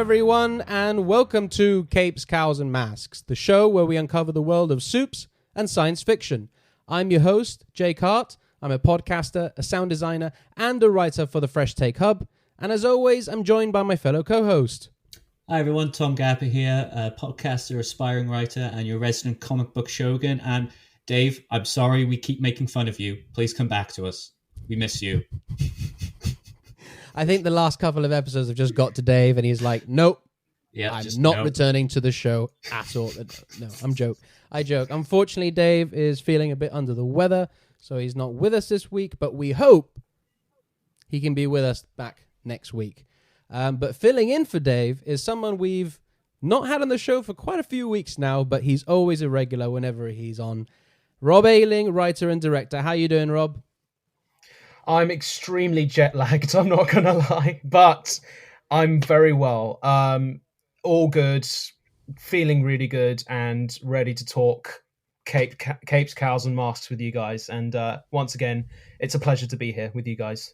everyone, and welcome to Capes, Cowls Masks, the show where we uncover the world of soups and science fiction. I'm your host, Jake Hart. I'm a podcaster, a sound designer, and a writer for the Fresh Take Hub. And as always, I'm joined by my fellow co-host. Hi everyone, Tom Gapper here, a podcaster, aspiring writer, and your resident comic book shogun. And Dave, I'm sorry we keep making fun of you. Please come back to us. We miss you. I think the last couple of episodes have just got to Dave, and he's like, nope, I'm not returning to the show at all. No, I joke. Unfortunately, Dave is feeling a bit under the weather, so he's not with us this week, but we hope he can be with us back next week. But filling in for Dave is someone we've not had on the show for quite a few weeks now, but he's always a regular whenever he's on. Rob Ayling, writer and director. How you doing, Rob? I'm extremely jet-lagged, I'm not going to lie, but I'm very well. All good, feeling really good, and ready to talk Capes, Cowls, and Masks with you guys. And once again, it's a pleasure to be here with you guys.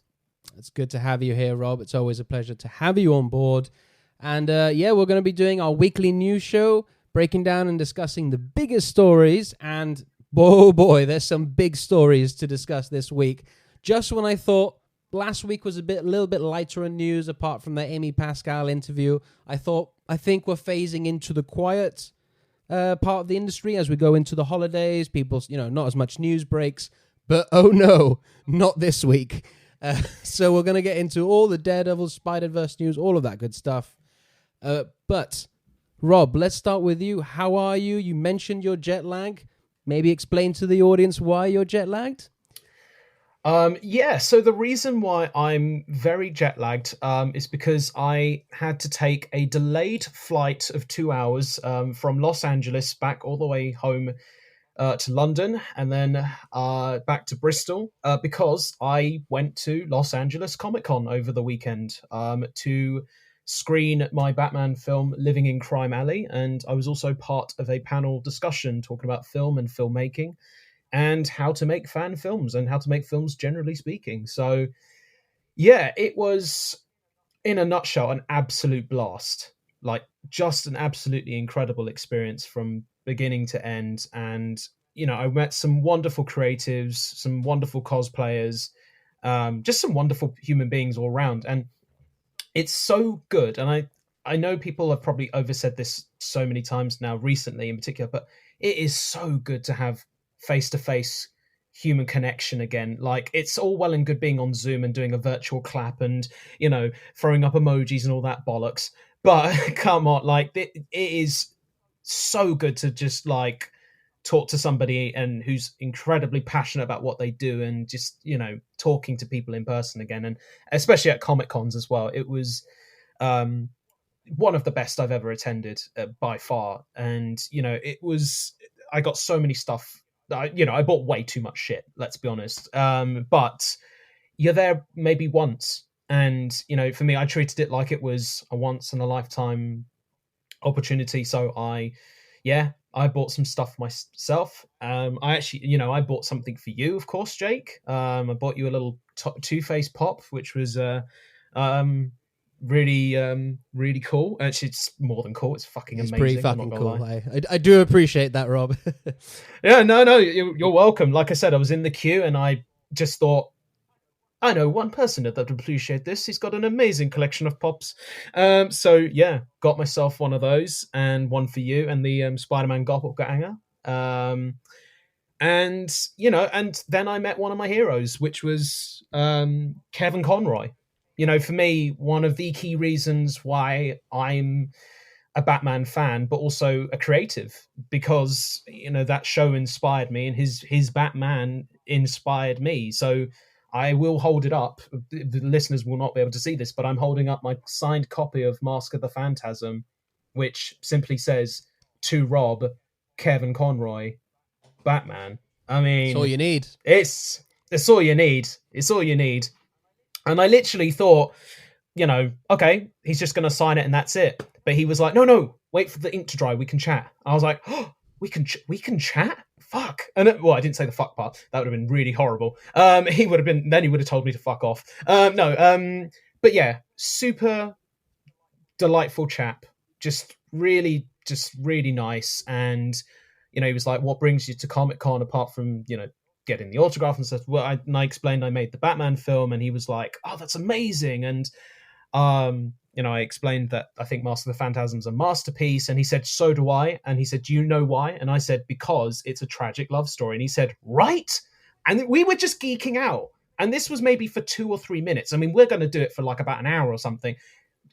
It's good to have you here, Rob. It's always a pleasure to have you on board. And we're going to be doing our weekly news show, breaking down and discussing the biggest stories. And boy, there's some big stories to discuss this week. Just when I thought last week was a little bit lighter in news, apart from the Amy Pascal interview, I think we're phasing into the quiet part of the industry as we go into the holidays. People, not as much news breaks, but oh no, not this week. So we're going to get into all the Daredevil, Spider-Verse news, all of that good stuff. But Rob, let's start with you. How are you? You mentioned your jet lag. Maybe explain to the audience why you're jet lagged. So the reason why I'm very jet lagged is because I had to take a delayed flight of 2 hours from Los Angeles back all the way home to London, and then back to Bristol because I went to Los Angeles Comic Con over the weekend to screen my Batman film Living in Crime Alley, and I was also part of a panel discussion talking about film and filmmaking and how to make fan films and how to make films generally speaking. So yeah, it was, in a nutshell, an absolute blast. Like, just an absolutely incredible experience from beginning to end. And, I met some wonderful creatives, some wonderful cosplayers, just some wonderful human beings all around. And it's so good. And I know people have probably oversaid this so many times now recently in particular, but it is so good to have face-to-face human connection again. Like, it's all well and good being on Zoom and doing a virtual clap and, throwing up emojis and all that bollocks. But come on, like, it is so good to just, like, talk to somebody and who's incredibly passionate about what they do and just, talking to people in person again. And especially at Comic Cons as well. It was one of the best I've ever attended by far. And, I got so many stuff. I bought way too much shit, let's be honest. But you're there maybe once. And, for me, I treated it like it was a once in a lifetime opportunity. So I bought some stuff myself. I actually, I bought something for you, of course, Jake. I bought you a little Two-Face pop, which was really cool. Actually, it's more than cool. It's fucking amazing. It's pretty fucking cool. I do appreciate that, Rob. Yeah, no, you're welcome. Like I said, I was in the queue and I just thought, I know one person that would appreciate this. He's got an amazing collection of pops. So yeah, got myself one of those and one for you and the Spider-Man Doppelganger. And then I met one of my heroes, which was Kevin Conroy. For me, one of the key reasons why I'm a Batman fan, but also a creative, because, that show inspired me and his Batman inspired me. So I will hold it up. The listeners will not be able to see this, but I'm holding up my signed copy of Mask of the Phantasm, which simply says, to Rob, Kevin Conroy, Batman. I mean, it's all you need. It's all you need. It's all you need. And I literally thought, okay, he's just going to sign it and that's it. But he was like, no, wait for the ink to dry. We can chat. I was like, oh, we can chat? Fuck. And I didn't say the fuck part. That would have been really horrible. He would have told me to fuck off. But yeah, super delightful chap, just really nice. And he was like, what brings you to Comic-Con apart from getting the autograph and stuff? Well, I explained I made the Batman film, and he was like, oh, that's amazing. And I explained that I think Master of the Phantasm's a masterpiece, and he said, so do I. And he said, do you know why? And I said, because it's a tragic love story. And he said, right? And we were just geeking out. And this was maybe for 2 or 3 minutes. I mean, we're going to do it for like about an hour or something.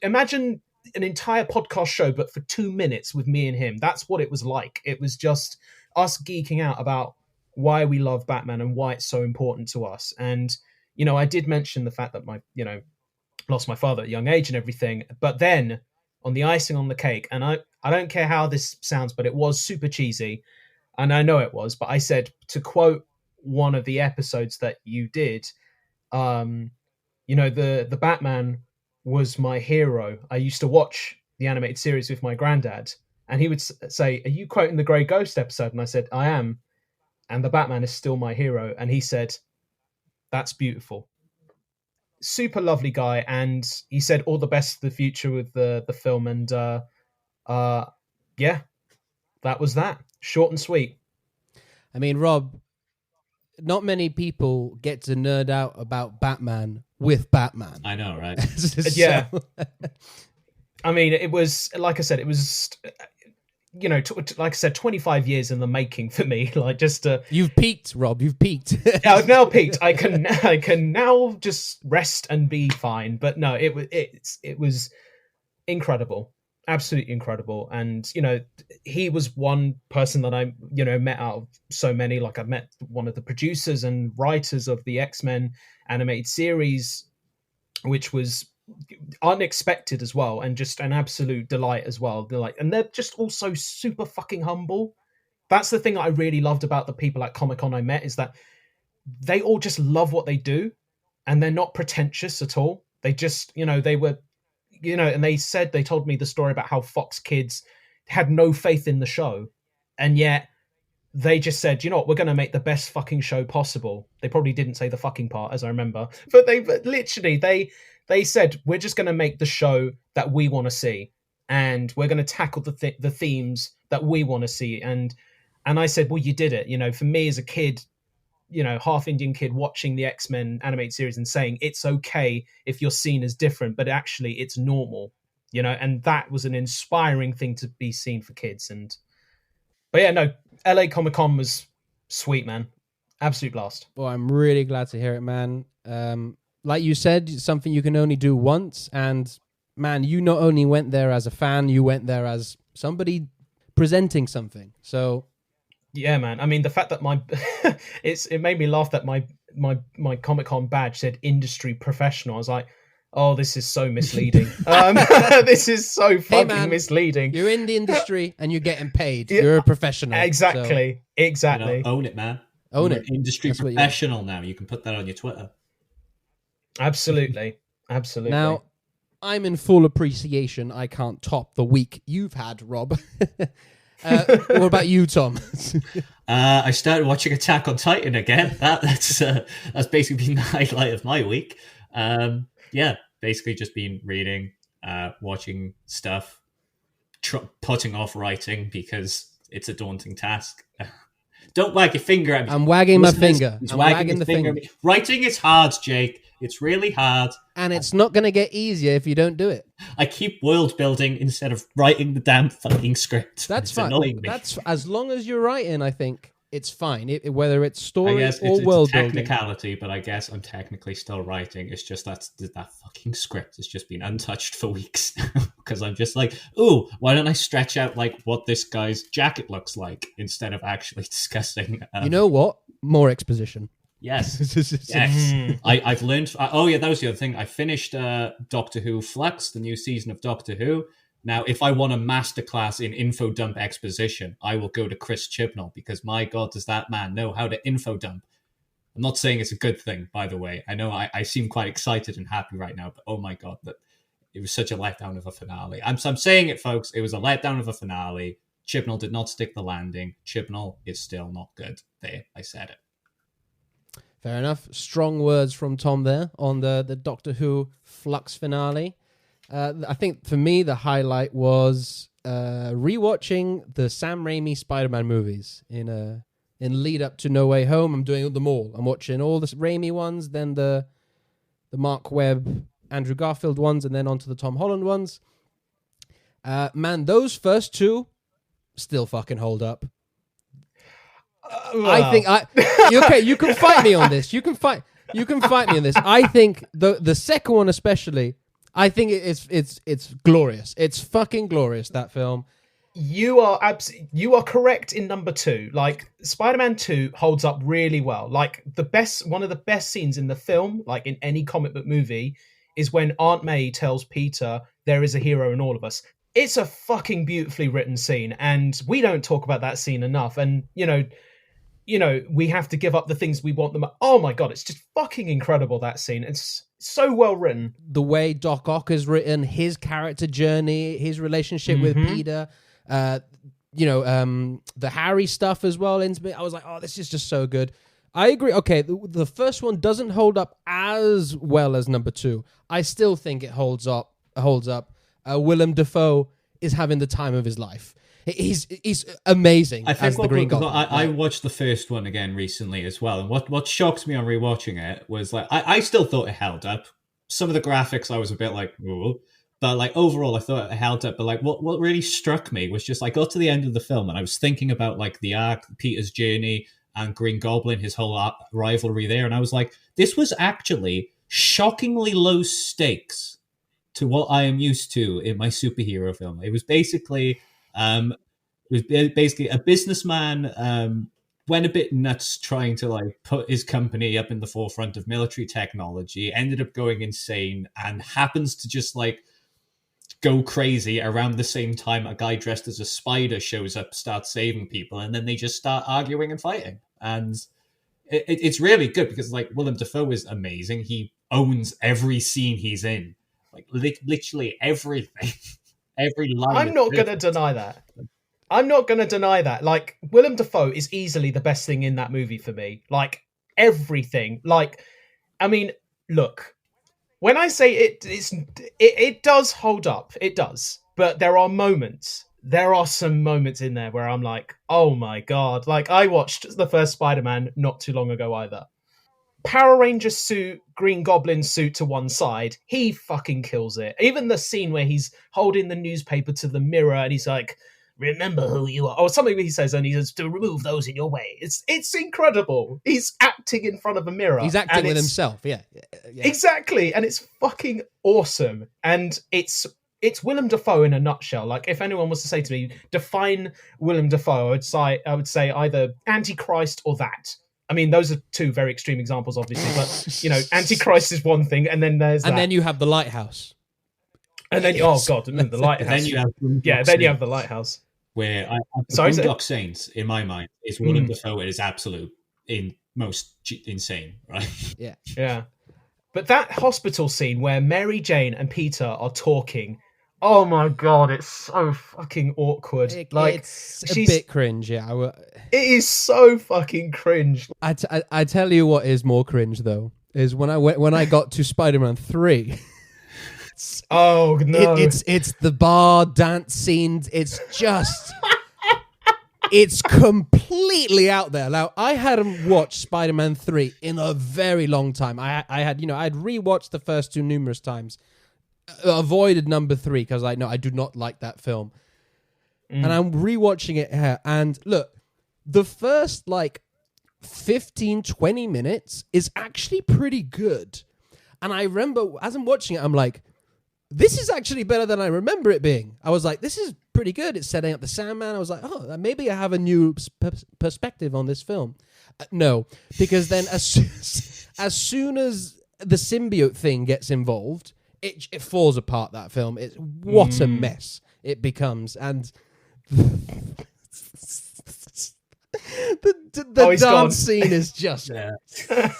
Imagine an entire podcast show, but for 2 minutes with me and him. That's what it was like. It was just us geeking out about why we love Batman and why it's so important to us. And, I did mention the fact that lost my father at a young age and everything. But then on the icing on the cake, and I don't care how this sounds, but it was super cheesy. And I know it was, but I said, to quote one of the episodes that you did, the Batman was my hero. I used to watch the animated series with my granddad, and he would say, are you quoting the Grey Ghost episode? And I said, I am. And the Batman is still my hero. And he said, that's beautiful. Super lovely guy. And he said all the best for the future with the film. And yeah, that was that. Short and sweet. I mean, Rob, not many people get to nerd out about Batman with Batman. I know, right? Yeah. I mean, it was, like I said, it was, like I said, 25 years in the making for me. Like, just you've peaked, Rob. You've peaked. Yeah, I've now peaked. I can now just rest and be fine. But no, it was incredible, absolutely incredible. And he was one person that I met out of so many. Like, I've met one of the producers and writers of the X-Men animated series, which was unexpected as well, and just an absolute delight as well. And they're just also super fucking humble. That's the thing that I really loved about the people at Comic-Con I met, is that they all just love what they do, and they're not pretentious at all. They just, they were, and they told me the story about how Fox Kids had no faith in the show, and yet they just said, you know what, we're going to make the best fucking show possible. They probably didn't say the fucking part, as I remember, but they said, we're just going to make the show that we want to see, and we're going to tackle the themes that we want to see. And I said, well, you did it. For me as a kid, half Indian kid watching the X-Men animated series and saying it's okay if you're seen as different, but actually it's normal, and that was an inspiring thing to be seen for kids. But yeah, no, LA Comic-Con was sweet, man. Absolute blast. Well, I'm really glad to hear it, man. Like you said, it's something you can only do once. And man, you not only went there as a fan, you went there as somebody presenting something. So yeah, man. I mean, the fact that it made me laugh that my Comic-Con badge said industry professional. I was like, oh, this is so misleading. This is so fucking misleading. You're in the industry and you're getting paid. You're a professional. Exactly. So. Exactly. Own it, man. Own You're it. Industry professional now. You can put that on your Twitter. Absolutely. Now, I'm in full appreciation. I can't top the week you've had, Rob. What about you, Tom? I started watching Attack on Titan again. That's basically been the highlight of my week. Yeah, basically just been reading, watching stuff, putting off writing because it's a daunting task. Don't wag your finger at me. I'm wagging my finger. I'm wagging the finger. Writing is hard, Jake. It's really hard. And it's not going to get easier if you don't do it. I keep world building instead of writing the damn fucking script. That's fine. Annoying me. That's as long as you're writing, I think it's fine. Whether it's story it's world a building. technicality, but I guess I'm technically still writing. It's just that fucking script has just been untouched for weeks because I'm just like, ooh, why don't I stretch out like what this guy's jacket looks like instead of actually discussing. You know what? More exposition. Yes. Yes. I've learned. Oh yeah, that was the other thing. I finished Doctor Who Flux, the new season of Doctor Who. Now, if I want a masterclass in info dump exposition, I will go to Chris Chibnall because my God, does that man know how to info dump? I'm not saying it's a good thing, by the way. I know I seem quite excited and happy right now, but oh my God, that it was such a letdown of a finale. I'm saying it, folks. It was a letdown of a finale. Chibnall did not stick the landing. Chibnall is still not good. There, I said it. Fair enough. Strong words from Tom there on the Doctor Who Flux finale. I think for me, the highlight was rewatching the Sam Raimi Spider-Man movies in lead up to No Way Home. I'm doing them all. I'm watching all the Raimi ones, then the Mark Webb, Andrew Garfield ones, and then onto the Tom Holland ones. Man, those first two still fucking hold up. Well. I think okay. You can fight me on this. You can fight me on this. I think the second one especially. I think it's glorious. It's fucking glorious, that film. You are correct in number 2. Like, Spider-Man 2 holds up really well. Like, one of the best scenes in the film, like in any comic book movie, is when Aunt May tells Peter there is a hero in all of us. It's a fucking beautifully written scene, and we don't talk about that scene enough. And you know, we have to give up the things we want them. Oh my god, it's just fucking incredible, that scene. It's so well written. The way Doc Ock is written, his character journey, his relationship with Peter, the Harry stuff as well. I was like, oh, this is just so good. I agree. Okay, the first one doesn't hold up as well as number 2. I still think it holds up. Willem Dafoe is having the time of his life. He's amazing. I think as the Green Goblin. I watched the first one again recently as well, and what shocked me on rewatching it was like I still thought it held up. Some of the graphics I was a bit like, ooh, but like overall I thought it held up. But like what really struck me was just I got to the end of the film and I was thinking about like the arc, Peter's journey, and Green Goblin, his whole rivalry there, and I was like, this was actually shockingly low stakes to what I am used to in my superhero film. It was basically. A businessman went a bit nuts trying to like put his company up in the forefront of military technology, ended up going insane, and happens to just like go crazy around the same time a guy dressed as a spider shows up, starts saving people, and then they just start arguing and fighting. And it's really good because like Willem Dafoe is amazing. He owns every scene he's in, like literally everything. Every line. I'm not going to deny that. Like, Willem Dafoe is easily the best thing in that movie for me. Like, everything. Like, I mean, look, when I say it does hold up. It does. But there are some moments in there where I'm like, oh my God. Like, I watched the first Spider-Man not too long ago either. Power Ranger suit, Green Goblin suit to one side, he fucking kills it. Even the scene where he's holding the newspaper to the mirror and he's like, remember who you are, or something he says, and he says, to remove those in your way. It's incredible. He's acting in front of a mirror. He's acting with himself, yeah. Exactly, and it's fucking awesome. And it's Willem Dafoe in a nutshell. Like, if anyone was to say to me, define Willem Dafoe, I would say either Antichrist or that. I mean, those are two very extreme examples, obviously, but, Antichrist is one thing, and then there's and then you have The Lighthouse. And then, oh, God, and then The Lighthouse. Then you have then you have The Lighthouse. Where Boondock Saints, in my mind, is Willem Dafoe at his absolute most insane, right? Yeah. Yeah. But that hospital scene where Mary Jane and Peter are talking, oh my God, it's so fucking awkward. It's a bit cringe, yeah. It is so fucking cringe. I tell you what is more cringe though is when I got to Spider-Man 3. Oh no! It's the bar dance scenes. It's just. It's completely out there. Now, I hadn't watched Spider-Man 3 in a very long time. I'd rewatched the first two numerous times. Avoided number 3 because I do not like that film. And I'm rewatching it here. And look, the first 15, 20 minutes is actually pretty good. And I remember, as I'm watching it, I'm like, this is actually better than I remember it being. I was like, this is pretty good. It's setting up the Sandman. I was like, oh, maybe I have a new perspective on this film. No, because then as soon as the symbiote thing gets involved, it falls apart, that film. What a mess it becomes. And the dance scene is just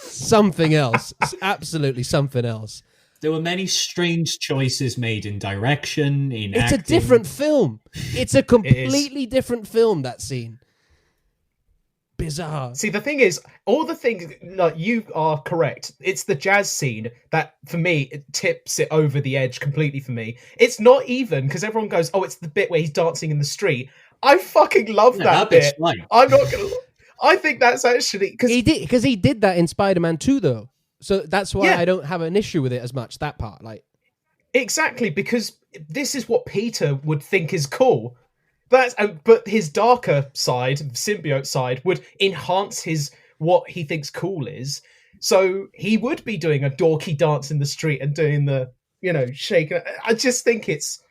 something else. It's absolutely something else. There were many strange choices made in direction, in acting. It's a different film. It's a completely different film, that scene. bizarre. See, the thing is, all the things, like, you are correct. It's the jazz scene that, for me, it tips it over the edge completely for me. It's not even, because everyone goes, oh, it's the bit where he's dancing in the street. I fucking love that bit. I'm not going to... I think that's actually... Because he did that in Spider-Man 2, though. So that's why I don't have an issue with it as much, that part. Like, exactly, because this is what Peter would think is cool. But his darker side, symbiote side, would enhance what he thinks cool is. So he would be doing a dorky dance in the street and doing the, shake. I just think it's...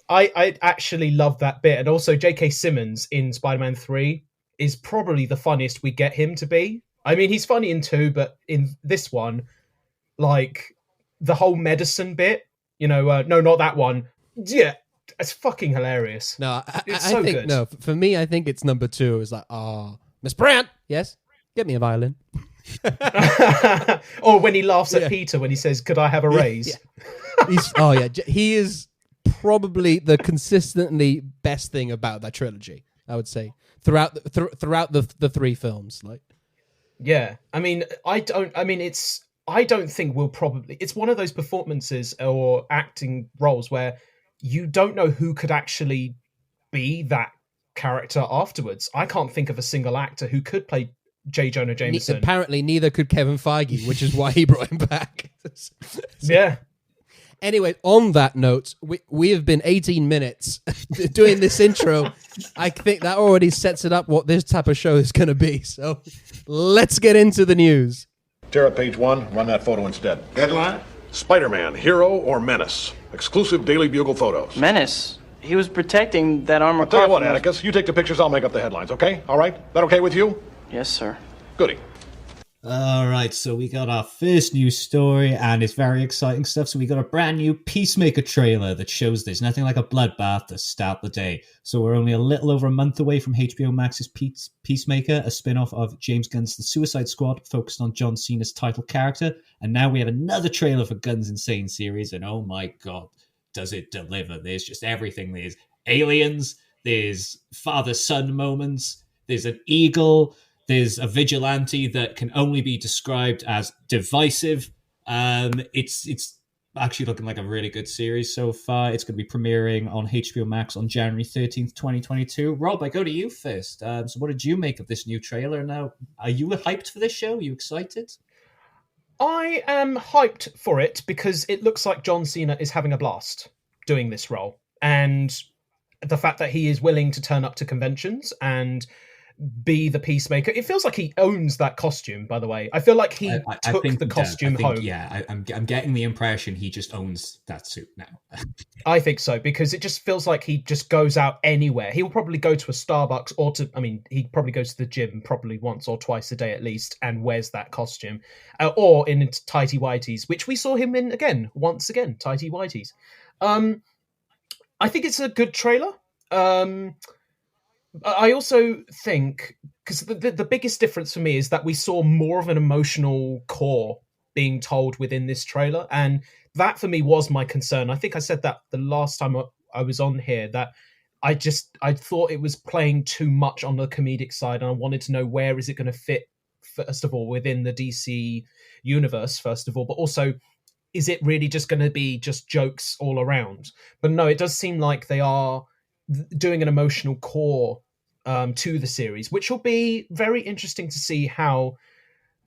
I actually love that bit. And also J.K. Simmons in Spider-Man 3 is probably the funniest we get him to be. I mean, he's funny in 2, but in this one, like, the whole medicine bit, no, not that one. Yeah. It's fucking hilarious. No, I think good. No, for me, I think it's number 2. It's like, Miss Brandt, yes, get me a violin. Or when he laughs at Peter when he says, "Could I have a raise?" Yeah. He is probably the consistently best thing about that trilogy. I would say throughout the 3 films, like. Yeah, I mean, I don't think we'll probably. It's one of those performances or acting roles where you don't know who could actually be that character afterwards. I can't think of a single actor who could play J. Jonah Jameson. Apparently, neither could Kevin Feige, which is why he brought him back. Yeah. Anyway, on that note, we have been 18 minutes doing this intro. I think that already sets it up what this type of show is going to be. So let's get into the news. Tear up page 1. Run that photo instead. Headline? Spider-Man, hero or menace? Exclusive Daily Bugle photos. Menace. He was protecting that armor. I'll tell you what, Atticus. You take the pictures, I'll make up the headlines, okay? All right? That okay with you? Yes, sir. Goody. All right, so we got our first news story, and it's very exciting stuff. So we got a brand new Peacemaker trailer that shows there's nothing like a bloodbath to start the day. So we're only a little over a month away from HBO Max's Peacemaker, a spin-off of James Gunn's The Suicide Squad, focused on John Cena's title character. And now we have another trailer for Gunn's Insane series, and oh my god, does it deliver. There's just everything. There's aliens, there's father-son moments, there's an eagle, there's a vigilante that can only be described as divisive. It's actually looking like a really good series so far. It's going to be premiering on HBO Max on January 13th, 2022. Rob, I go to you first. So what did you make of this new trailer? Now, are you hyped for this show? Are you excited? I am hyped for it because it looks like John Cena is having a blast doing this role. And the fact that he is willing to turn up to conventions and be the Peacemaker. It feels like he owns that costume, by the way. I feel like he took the costume home. Yeah, I'm getting the impression he just owns that suit now. I think so, because it just feels like he just goes out anywhere. He'll probably go to a Starbucks he probably goes to the gym probably once or twice a day at least and wears that costume. Or in tighty whities, which we saw him in once again, tighty whities. I think it's a good trailer. I also think, because the biggest difference for me is that we saw more of an emotional core being told within this trailer. And that for me was my concern. I think I said that the last time I was on here, that I thought it was playing too much on the comedic side. And I wanted to know, where is it going to fit, first of all, within the DC universe, first of all, but also, is it really just going to be just jokes all around? But no, it does seem like they are doing an emotional core to the series, which will be very interesting to see how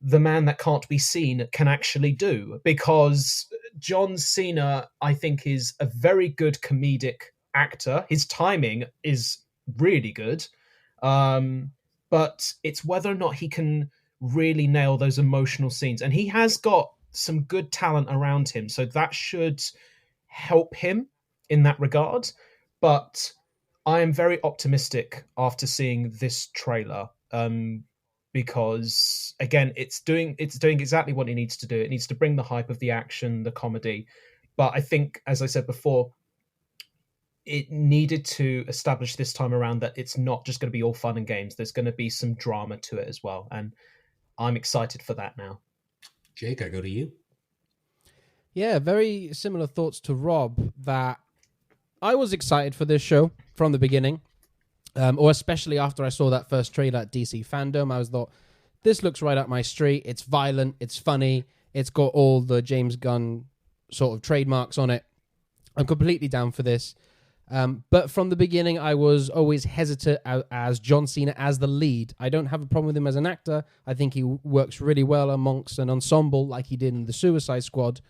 the man that can't be seen can actually do, because John Cena, I think, is a very good comedic actor. His timing is really good, but it's whether or not he can really nail those emotional scenes. And he has got some good talent around him, so that should help him in that regard. But I am very optimistic after seeing this trailer, because again, it's doing exactly what it needs to do. It needs to bring the hype of the action, the comedy. But I think, as I said before, it needed to establish this time around that it's not just going to be all fun and games. There's going to be some drama to it as well. And I'm excited for that now. Jake, I go to you. Yeah, very similar thoughts to Rob, that I was excited for this show from the beginning. or especially after I saw that first trailer at DC Fandom. I was thought, this looks right up my street. It's violent, it's funny, it's got all the James Gunn sort of trademarks on it. I'm completely down for this. But from the beginning, I was always hesitant as John Cena as the lead. I don't have a problem with him as an actor. I think he works really well amongst an ensemble like he did in the Suicide Squad.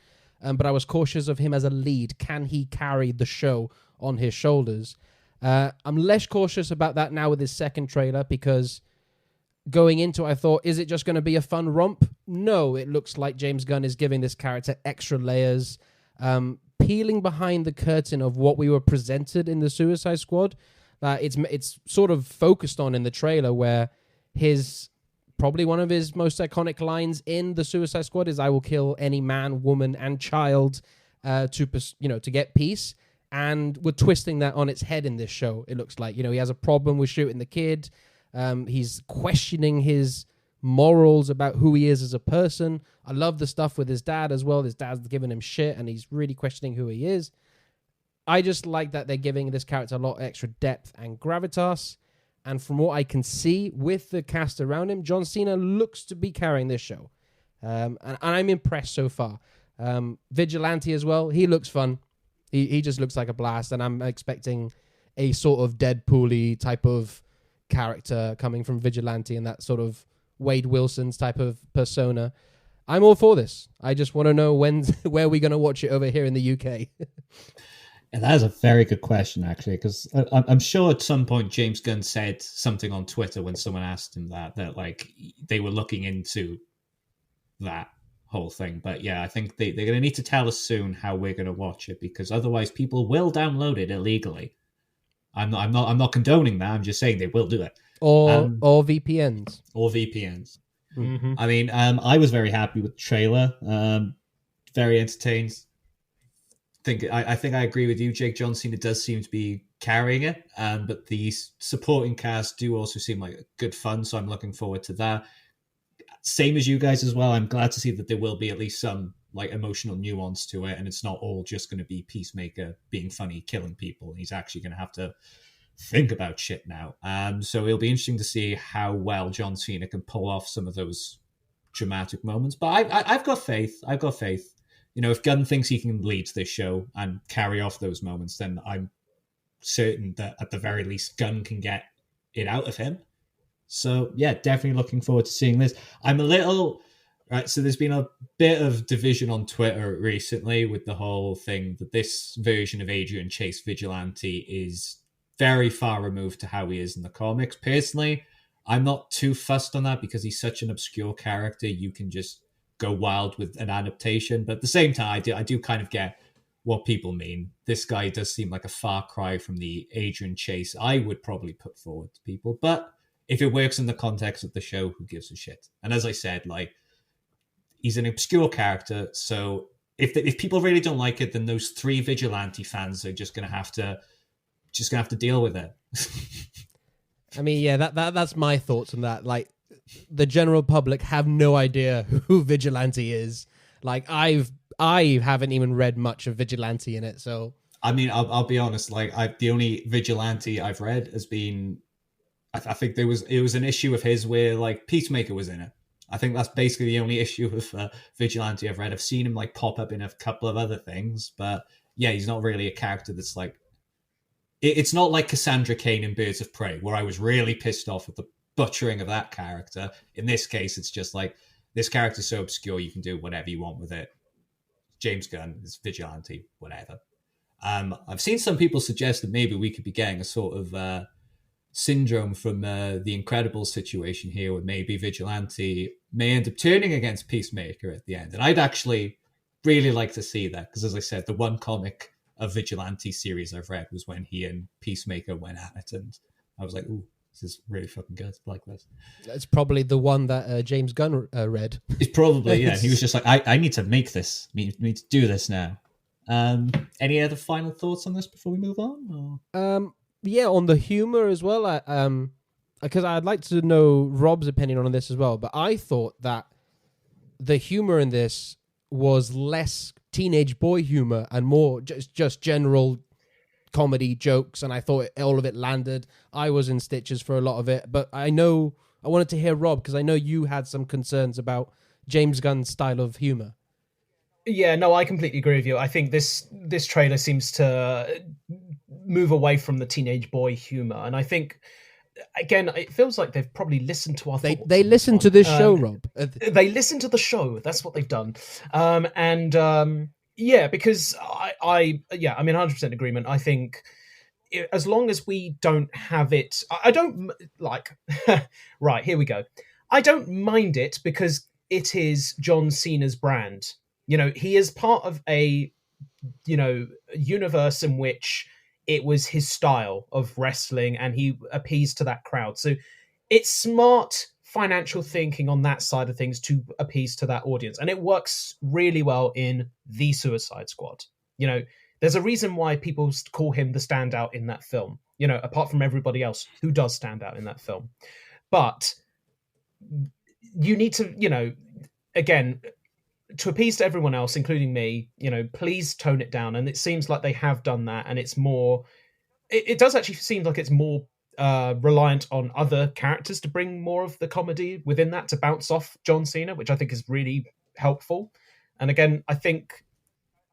But I was cautious of him as a lead. Can he carry the show on his shoulders? I'm less cautious about that now with his second trailer, because going into it, I thought, is it just going to be a fun romp? No, it looks like James Gunn is giving this character extra layers. Peeling behind the curtain of what we were presented in the Suicide Squad, it's sort of focused on in the trailer, where probably one of his most iconic lines in the Suicide Squad is, "I will kill any man, woman, and child to get peace." And we're twisting that on its head in this show. It looks like, he has a problem with shooting the kid. He's questioning his morals about who he is as a person. I love the stuff with his dad as well. His dad's giving him shit and he's really questioning who he is. I just like that they're giving this character a lot of extra depth and gravitas. And from what I can see with the cast around him, John Cena looks to be carrying this show. And I'm impressed so far. Vigilante as well. He looks fun. He just looks like a blast. And I'm expecting a sort of Deadpool-y type of character coming from Vigilante and that sort of Wade Wilson's type of persona. I'm all for this. I just want to know where we're going to watch it over here in the UK. And that is a very good question, actually, because I'm sure at some point James Gunn said something on Twitter when someone asked him that like they were looking into that whole thing. But yeah, I think they're going to need to tell us soon how we're going to watch it, because otherwise people will download it illegally. I'm not condoning that. I'm just saying they will do it. Or VPNs. Or VPNs. Mm-hmm. I mean, I was very happy with the trailer. Very entertained. I think I agree with you, Jake. John Cena does seem to be carrying it, but the supporting cast do also seem like good fun, so I'm looking forward to that. Same as you guys as well. I'm glad to see that there will be at least some like emotional nuance to it, and it's not all just going to be Peacemaker being funny, killing people. He's actually going to have to think about shit now. So it'll be interesting to see how well John Cena can pull off some of those dramatic moments. But I've got faith. I've got faith. If Gunn thinks he can lead this show and carry off those moments, then I'm certain that at the very least Gunn can get it out of him. So yeah, definitely looking forward to seeing this. I'm a little... Right, so there's been a bit of division on Twitter recently with the whole thing that this version of Adrian Chase Vigilante is very far removed to how he is in the comics. Personally, I'm not too fussed on that because he's such an obscure character. You can just go wild with an adaptation. But at the same time, I do kind of get what people mean. This guy does seem like a far cry from the Adrian Chase I would probably put forward to people. But if it works in the context of the show, who gives a shit? And as I said, like, he's an obscure character, so if people really don't like it, then those 3 Vigilante fans are just gonna have to deal with it. I mean, yeah, that's my thoughts on that. Like, the general public have no idea who Vigilante is. Like, I haven't even read much of Vigilante in it, so. I mean, I'll be honest. Like, the only Vigilante I've read has been, I think it was an issue of his where like Peacemaker was in it. I think that's basically the only issue with Vigilante I've read. I've seen him like pop up in a couple of other things, but yeah, he's not really a character that's like... It's not like Cassandra Cain in Birds of Prey, where I was really pissed off at the butchering of that character. In this case, it's just like, this character's so obscure, you can do whatever you want with it. James Gunn is Vigilante, whatever. I've seen some people suggest that maybe we could be getting a sort of syndrome from the Incredibles situation here, where maybe Vigilante may end up turning against Peacemaker at the end. And I'd actually really like to see that, because as I said, the one comic of Vigilante series I've read was when he and Peacemaker went at it, and I was like, ooh, this is really fucking good. I like this. That's probably the one that James Gunn read. It's probably, yeah. He was just like, I need to make this. I need to do this now. Any other final thoughts on this before we move on? Or? Yeah, on the humor as well. Because I'd like to know Rob's opinion on this as well. But I thought that the humor in this was less teenage boy humor and more just general comedy jokes, and I thought all of it landed. I was in stitches for a lot of it, but I wanted to hear Rob, because I know you had some concerns about James Gunn's style of humor. Yeah, no, I completely agree with you. I think this trailer seems to move away from the teenage boy humor, and I think, again, it feels like they've probably listened to our thoughts. They listened to this show, Rob. They listened to the show. That's what they've done. Yeah, because I'm 100% agreement. I think as long as we don't have it, I don't like. Right, here we go. I don't mind it because it is John Cena's brand. You know, he is part of a, universe in which it was his style of wrestling and he appeased to that crowd. So it's smart financial thinking on that side of things to appease to that audience. And it works really well in The Suicide Squad. You know, there's a reason why people call him the standout in that film, apart from everybody else who does stand out in that film. But you need to, again, to appease to everyone else, including me, please tone it down. And it seems like they have done that. And it's more, it does actually seem like it's more reliant on other characters to bring more of the comedy within that to bounce off John Cena, which I think is really helpful. And again, I think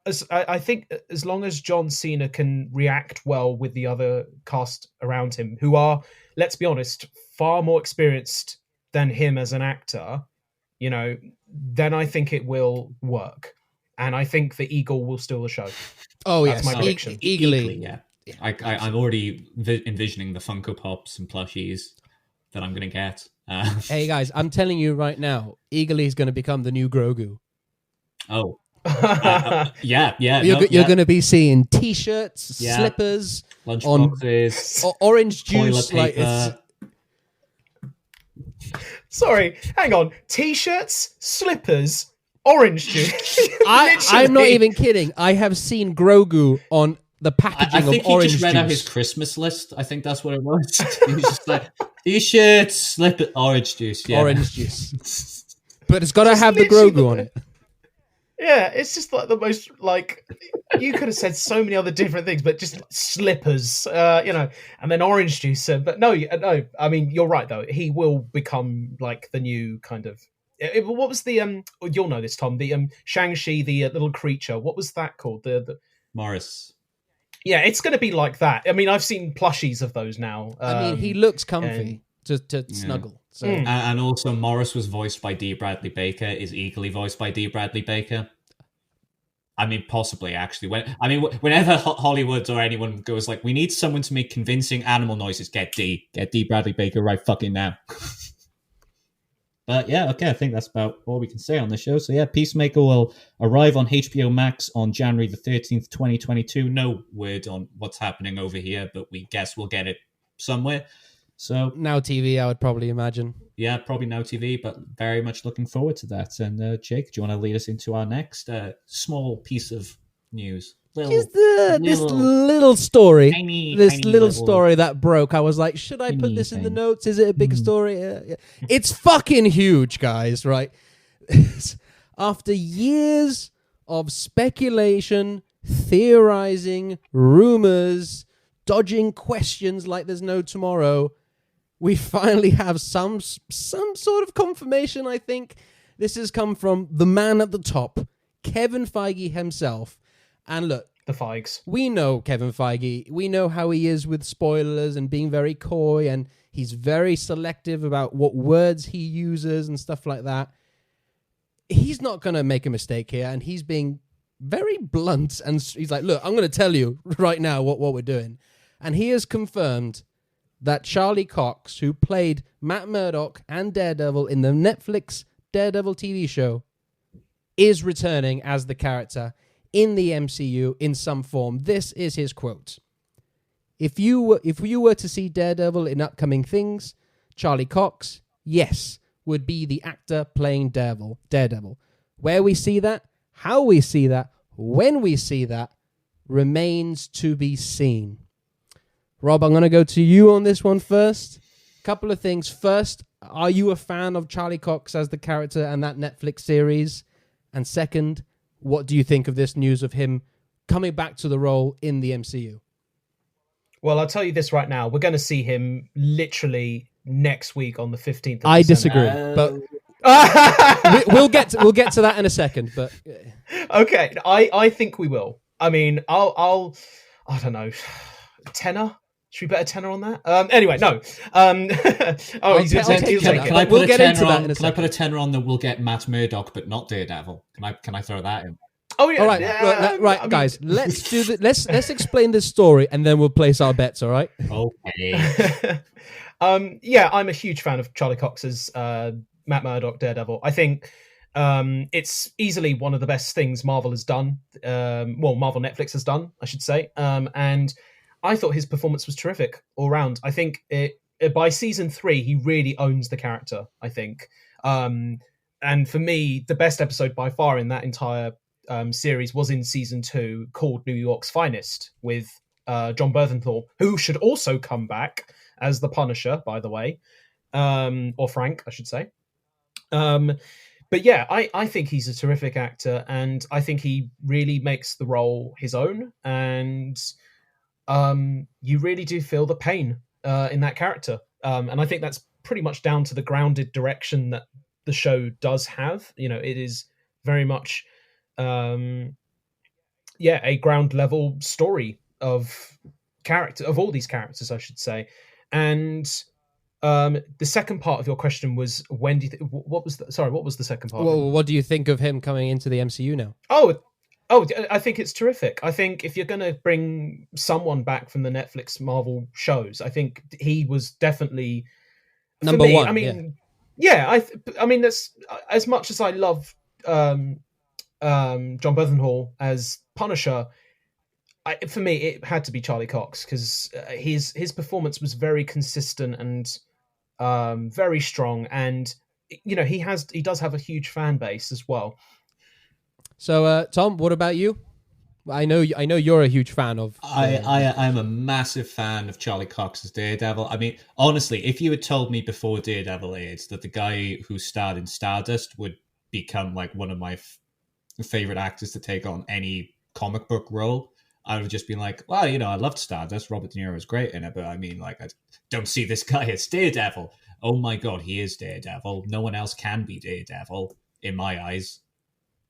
as long as John Cena can react well with the other cast around him, who are, let's be honest, far more experienced than him as an actor, then I think it will work. And I think the Eagle will steal the show. Oh, yes. That's my prediction. Eagly. Yeah. I'm already envisioning the Funko Pops and plushies that I'm going to get. Hey, guys, I'm telling you right now, Eagly is going to become the new Grogu. Oh. Yeah. You're going to be seeing T-shirts, slippers, lunchboxes, orange juice. Sorry, hang on. T-shirts, slippers, orange juice. I'm not even kidding. I have seen Grogu on the packaging of orange juice. I think he just read out his Christmas list. I think that's what it was. He was just like, T-shirts, slippers, orange juice. Yeah. Orange juice. But it's got to have the Grogu on it. Yeah, it's just like the most, you could have said so many other different things, but just slippers, and then orange juice. But no, I mean, you're right, though. He will become like the new kind of, what was the, you'll know this, Tom, the Shang-Chi, the little creature. What was that called? The Morris. Yeah, it's going to be like that. I mean, I've seen plushies of those now. I mean, he looks comfy to snuggle. So. And also, Morris was voiced by D. Bradley Baker, is equally voiced by D. Bradley Baker. I mean, possibly, actually. Whenever Hollywood or anyone goes like, we need someone to make convincing animal noises, get D. Bradley Baker right fucking now. But yeah, okay, I think that's about all we can say on the show. So yeah, Peacemaker will arrive on HBO Max on January the 13th, 2022. No word on what's happening over here, but we guess we'll get it somewhere. So Now TV, I would probably imagine. Yeah, probably Now TV, but very much looking forward to that. And Jake, do you want to lead us into our next small piece of news? This little story, story that broke. I was like, should I put this in the notes? Is it a big story? Yeah. It's fucking huge, guys, right? After years of speculation, theorizing, rumors, dodging questions like there's no tomorrow, we finally have some sort of confirmation, I think. This has come from the man at the top, Kevin Feige himself. And look, the Feigs. We know Kevin Feige. We know how he is with spoilers and being very coy, and he's very selective about what words he uses and stuff like that. He's not going to make a mistake here, and he's being very blunt. And he's like, look, I'm going to tell you right now what we're doing. And he has confirmed that Charlie Cox, who played Matt Murdock and Daredevil in the Netflix Daredevil TV show, is returning as the character in the MCU in some form. This is his quote. If you were to see Daredevil in upcoming things, Charlie Cox, yes, would be the actor playing Daredevil. Where we see that, how we see that, when we see that, remains to be seen. Rob, I'm going to go to you on this one first. Couple of things. First, are you a fan of Charlie Cox as the character and that Netflix series? And second, what do you think of this news of him coming back to the role in the MCU? Well, I'll tell you this right now. We're going to see him literally next week on the 15th of I December. disagree, but we'll get to that in a second. But Okay, I think we will. I mean, I don't know, tenor. Should we bet a tenor on that? Anyway, no. I'll he'll take take it. it. Can I put We'll a get tenor into that on? in a Can I second. put a tenor on that we'll get Matt Murdock, but not Daredevil? Can I throw that in? Oh yeah. all right, yeah, right, I mean- guys. Let's do the, let's explain this story, and then we'll place our bets. All right. Okay. Yeah, I'm a huge fan of Charlie Cox's Matt Murdock Daredevil. I think it's easily one of the best things Marvel has done. Marvel Netflix has done, I should say. And I thought his performance was terrific all round. I think by season 3, he really owns the character, I think. And for me, the best episode by far in that entire series was in season 2, called New York's Finest, with John Bernthal, who should also come back as the Punisher, by the way, or Frank, I should say. But yeah, I think he's a terrific actor, and I think he really makes the role his own, and you really do feel the pain in that character. And I think that's pretty much down to the grounded direction that the show does have. You know, it is very much a ground level story of all these characters, I should say. And the second part of your question was, when do you what was the second part? Well, what do you think of him coming into the MCU now? Oh, I think it's terrific. I think if you're going to bring someone back from the Netflix Marvel shows, I think he was definitely Number one. I mean, I mean, that's as much as I love John Bernthal as Punisher. For me, it had to be Charlie Cox, because his performance was very consistent and very strong, and you know he does have a huge fan base as well. So, Tom, what about you? I know you're a huge fan of. I'm a massive fan of Charlie Cox as Daredevil. I mean, honestly, if you had told me before Daredevil aids that the guy who starred in Stardust would become like one of my favorite actors to take on any comic book role, I would have just been like, well, you know, I loved Stardust. Robert De Niro was great in it, but I mean, like, I don't see this guy as Daredevil. Oh my God, he is Daredevil. No one else can be Daredevil in my eyes.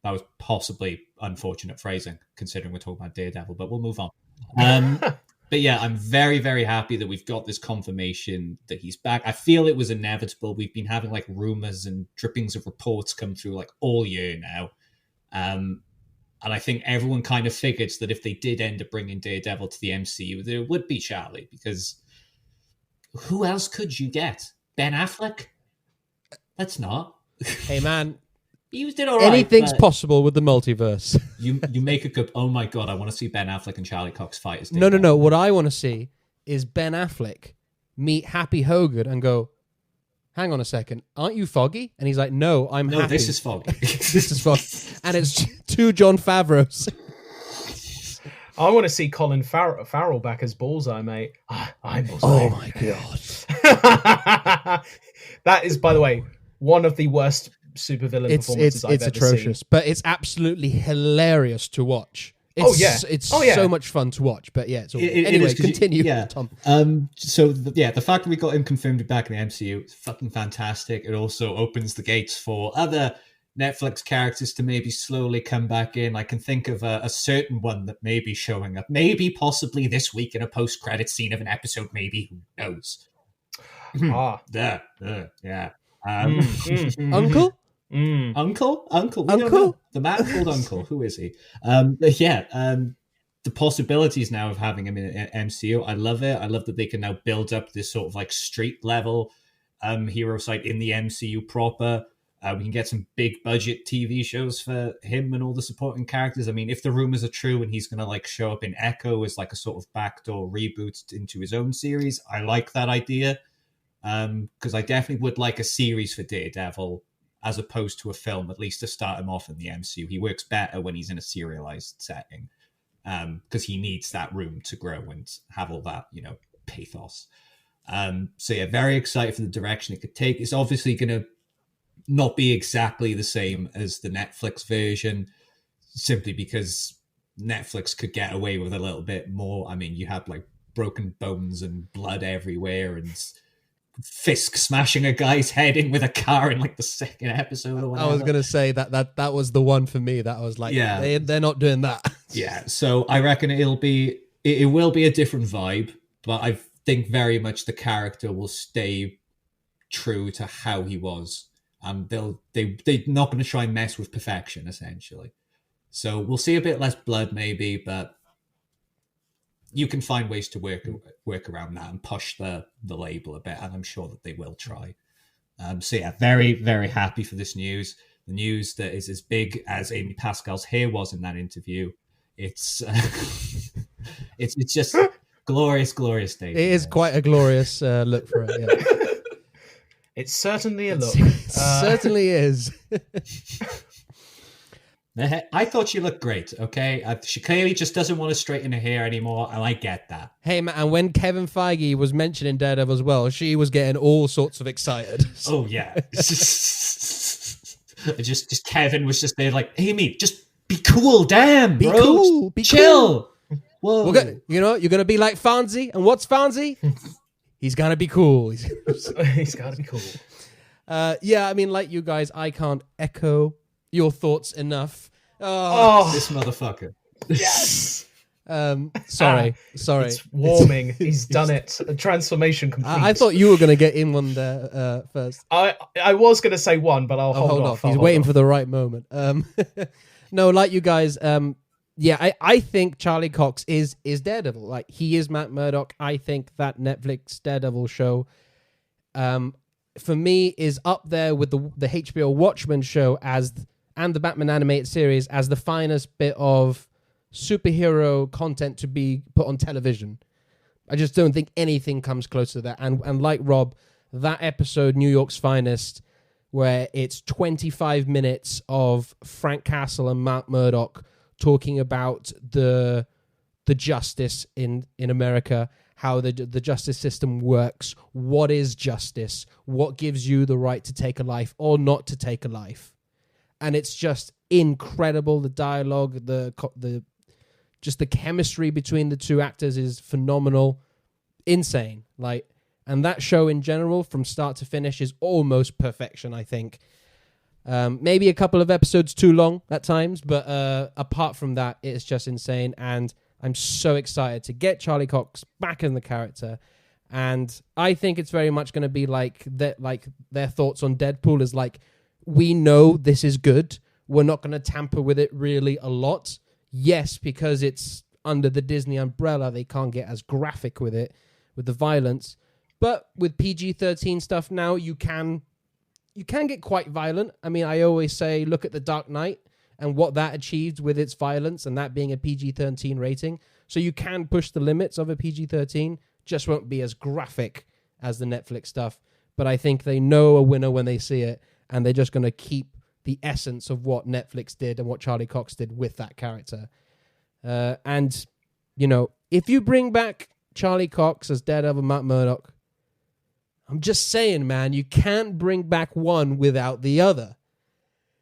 That was possibly unfortunate phrasing, considering we're talking about Daredevil, but we'll move on. But yeah, I'm very, very happy that we've got this confirmation that he's back. I feel it was inevitable. We've been having like rumors and drippings of reports come through like all year now. And I think everyone kind of figured that if they did end up bringing Daredevil to the MCU, there would be Charlie, because who else could you get? Ben Affleck? Let's not. Hey, man. He did all right. Anything's possible with the multiverse. You make a good... Oh my God, I want to see Ben Affleck and Charlie Cox fight as No. What I want to see is Ben Affleck meet Happy Hogan and go, hang on a second, aren't you Foggy? And he's like, no, I'm No, Happy. this is Foggy. This is Foggy. And it's 2 Jon Favreaus. I want to see Colin Farrell back as Bullseye, mate. I'm Bullseye. Oh my God. That is, by the way, one of the worst supervillain performances I've ever atrocious, seen. but it's absolutely hilarious to watch. It's so much fun to watch. But yeah, it's all anyway. Continue, Tom. So the fact that we got him confirmed back in the MCU is fucking fantastic. It also opens the gates for other Netflix characters to maybe slowly come back in. I can think of a certain one that may be showing up, maybe possibly this week in a post-credit scene of an episode. Maybe, who knows? Yeah. Uncle. Uncle? We don't know. The man called Uncle. Who is he? The possibilities now of having him in MCU, I love it. I love that they can now build up this sort of like street level hero site in the MCU proper. We can get some big budget TV shows for him and all the supporting characters. I mean, if the rumors are true and he's going to like show up in Echo as like a sort of backdoor reboot into his own series, I like that idea. Because I definitely would like a series for Daredevil as opposed to a film, at least to start him off in the MCU. He works better when he's in a serialized setting, because he needs that room to grow and have all that, you know, pathos. So yeah, very excited for the direction it could take. It's obviously going to not be exactly the same as the Netflix version, simply because Netflix could get away with a little bit more. I mean, you had like broken bones and blood everywhere and Fisk smashing a guy's head in with a car in like the second episode or whatever. I was gonna say that was the one for me. That was like, Yeah. they're not doing that. Yeah, so I reckon it will be a different vibe, but I think very much the character will stay true to how he was, and they're not going to try and mess with perfection essentially. So we'll see a bit less blood maybe, but you can find ways to work around that and push the label a bit, and I'm sure that they will try. So yeah, very, very happy for this news. The news that is as big as Amy Pascal's hair was in that interview. It's it's just glorious day. It is quite a glorious look for it. Yeah. It's certainly a look. It certainly is. I thought she looked great, okay? She clearly just doesn't want to straighten her hair anymore, and I get that. Hey, man, and when Kevin Feige was mentioning Daredevil as well, she was getting all sorts of excited. Oh, yeah. just Kevin was just there like, Amy, just be cool, damn, Be bro. cool, be chill. Whoa. You're going to be like Fonzie, and what's Fonzie? He's going to be cool. He's got to be cool. Yeah, I mean, like you guys, I can't echo your thoughts enough. This motherfucker. Yes. Sorry. It's warming. He's done it. A transformation complete. I thought you were going to get in one there first. I was going to say one, but I'll hold off. He's waiting for the right moment. No, like you guys, yeah, I think Charlie Cox is Daredevil. Like, he is Matt Murdock. I think that Netflix Daredevil show, for me, is up there with the HBO Watchmen show and the Batman animated series as the finest bit of superhero content to be put on television. I just don't think anything comes close to that. And like Rob, that episode, New York's Finest, where it's 25 minutes of Frank Castle and Matt Murdock talking about the justice in America, how the justice system works, what is justice, what gives you the right to take a life or not to take a life. And it's just incredible. The dialogue, the just the chemistry between the two actors is phenomenal, insane. Like, and that show in general, from start to finish, is almost perfection, I think. Maybe a couple of episodes too long at times, but apart from that, it's just insane. And I'm so excited to get Charlie Cox back in the character. And I think it's very much going to be like their thoughts on Deadpool is like, we know this is good. We're not going to tamper with it really a lot. Yes, because it's under the Disney umbrella, they can't get as graphic with it, with the violence. But with PG-13 stuff now, you can get quite violent. I mean, I always say, look at The Dark Knight and what that achieved with its violence and that being a PG-13 rating. So you can push the limits of a PG-13, just won't be as graphic as the Netflix stuff. But I think they know a winner when they see it, and they're just going to keep the essence of what Netflix did and what Charlie Cox did with that character. And, you know, if you bring back Charlie Cox as Daredevil Matt Murdock, I'm just saying, man, you can't bring back one without the other.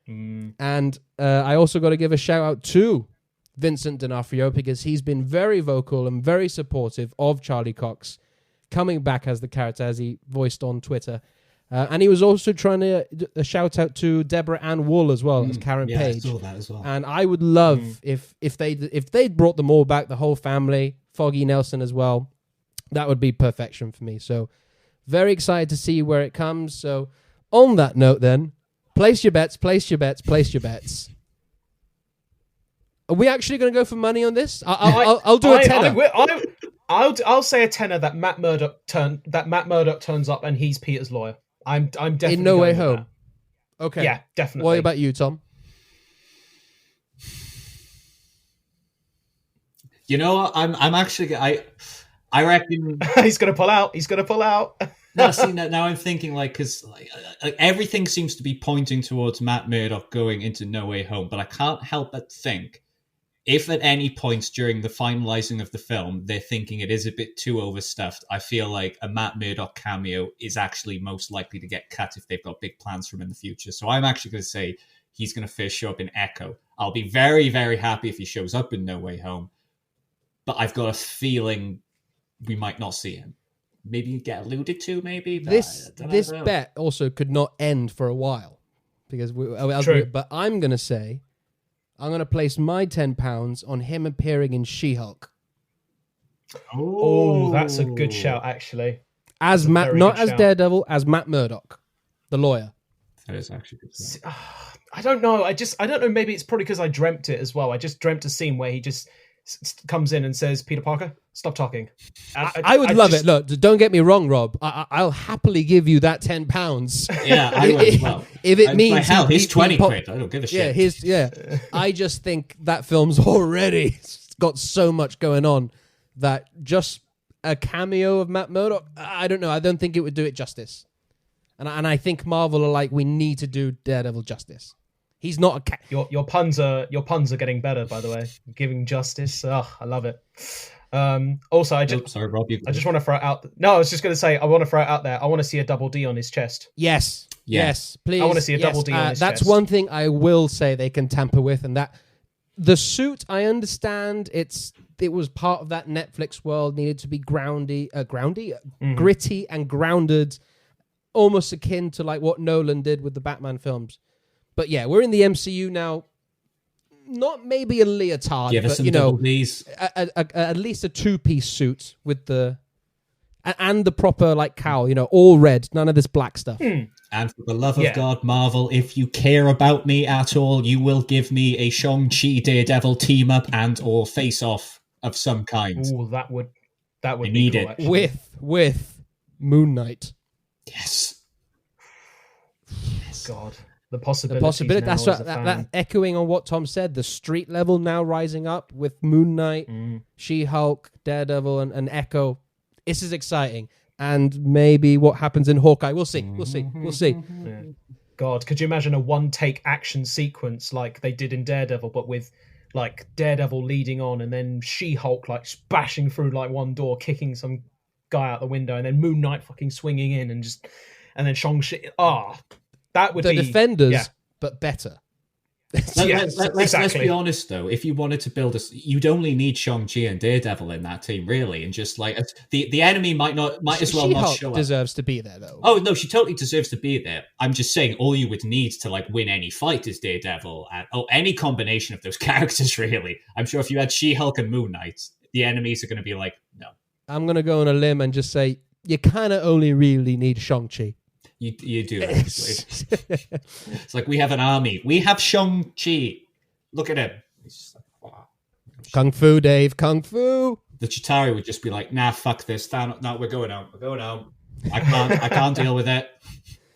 And I also got to give a shout out to Vincent D'Onofrio, because he's been very vocal and very supportive of Charlie Cox coming back as the character, as he voiced on Twitter. And he was also trying to shout out to Deborah Ann Wool as well as Karen Page. I saw that as well. And I would love if they'd brought them all back, the whole family, Foggy Nelson as well. That would be perfection for me. So very excited to see where it comes. So on that note, then, place your bets. Are we actually going to go for money on this? I'll do a tenner. I'll say a tenner that Matt Murdock turns up and he's Peter's lawyer. I'm definitely in No Way going with Home. Okay. Yeah, definitely. What about you, Tom? You know, I'm actually I reckon he's gonna pull out. now I'm thinking because everything seems to be pointing towards Matt Murdock going into No Way Home, but I can't help but think, if at any point during the finalizing of the film they're thinking it is a bit too overstuffed, I feel like a Matt Murdock cameo is actually most likely to get cut if they've got big plans for him in the future. So I'm actually going to say he's going to first show up in Echo. I'll be very, very happy if he shows up in No Way Home, but I've got a feeling we might not see him. Maybe get alluded to, maybe. But This bet also could not end for a while. Because but I'm going to say, I'm going to place my £10 on him appearing in She-Hulk. Oh, that's a good shout, actually. As Matt, not as Daredevil, as Matt Murdock, the lawyer. That is actually good. I don't know. I don't know. Maybe it's probably because I dreamt it as well. I just dreamt a scene where he just comes in and says, "Peter Parker, stop talking." I would love it. Look, don't get me wrong, Rob. I'll happily give you that £10. Yeah, I would as well. If it means hell, he's 20 quid. I don't give a shit. Yeah, I just think that film's already got so much going on that just a cameo of Matt Murdock, I don't know. I don't think it would do it justice. And I think Marvel are like, we need to do Daredevil justice. He's not a your puns are getting better, by the way. Giving justice. Oh, I love it. Also, I just sorry, Rob. I just want to throw it out. No, I was just going to say I want to throw it out there. I want to see a double D on his chest. Yes, please. I want to see a double D on his chest. That's one thing I will say they can tamper with, and that the suit. I understand it was part of that Netflix world, needed to be gritty and grounded, almost akin to like what Nolan did with the Batman films. But yeah, we're in the MCU now. Not maybe a leotard, give us but at least a two-piece suit with and the proper like cowl, all red, none of this black stuff. And for the love of God, Marvel, if you care about me at all, you will give me a Shang-Chi Daredevil team up and or face off of some kind. Oh, that would be need cool, it with Moon Knight. Yes. God. The possibility. That's that echoing on what Tom said. The street level now rising up with Moon Knight, She-Hulk, Daredevil, and Echo. This is exciting. And maybe what happens in Hawkeye. We'll see. Yeah. God, could you imagine a one-take action sequence like they did in Daredevil, but with like Daredevil leading on, and then She-Hulk like bashing through like one door, kicking some guy out the window, and then Moon Knight fucking swinging in, and then Shang-Chi. That would be... The Defenders, but better. Let's be honest, though. If you wanted to build you'd only need Shang-Chi and Daredevil in that team, really. And just like the enemy might as well not show up. Deserves to be there, though. Oh, no, she totally deserves to be there. I'm just saying all you would need to like win any fight is Daredevil. Any combination of those characters, really. I'm sure if you had She-Hulk and Moon Knight, the enemies are going to be like, no. I'm going to go on a limb and just say, you kind of only really need Shang-Chi. You do, actually. It's like we have an army. We have Shang-Chi. Look at him. He's just like, wow. Kung Fu, Dave. Kung Fu. The Chitauri would just be like, nah, fuck this. No, we're going home. We're going home. I can't deal with it.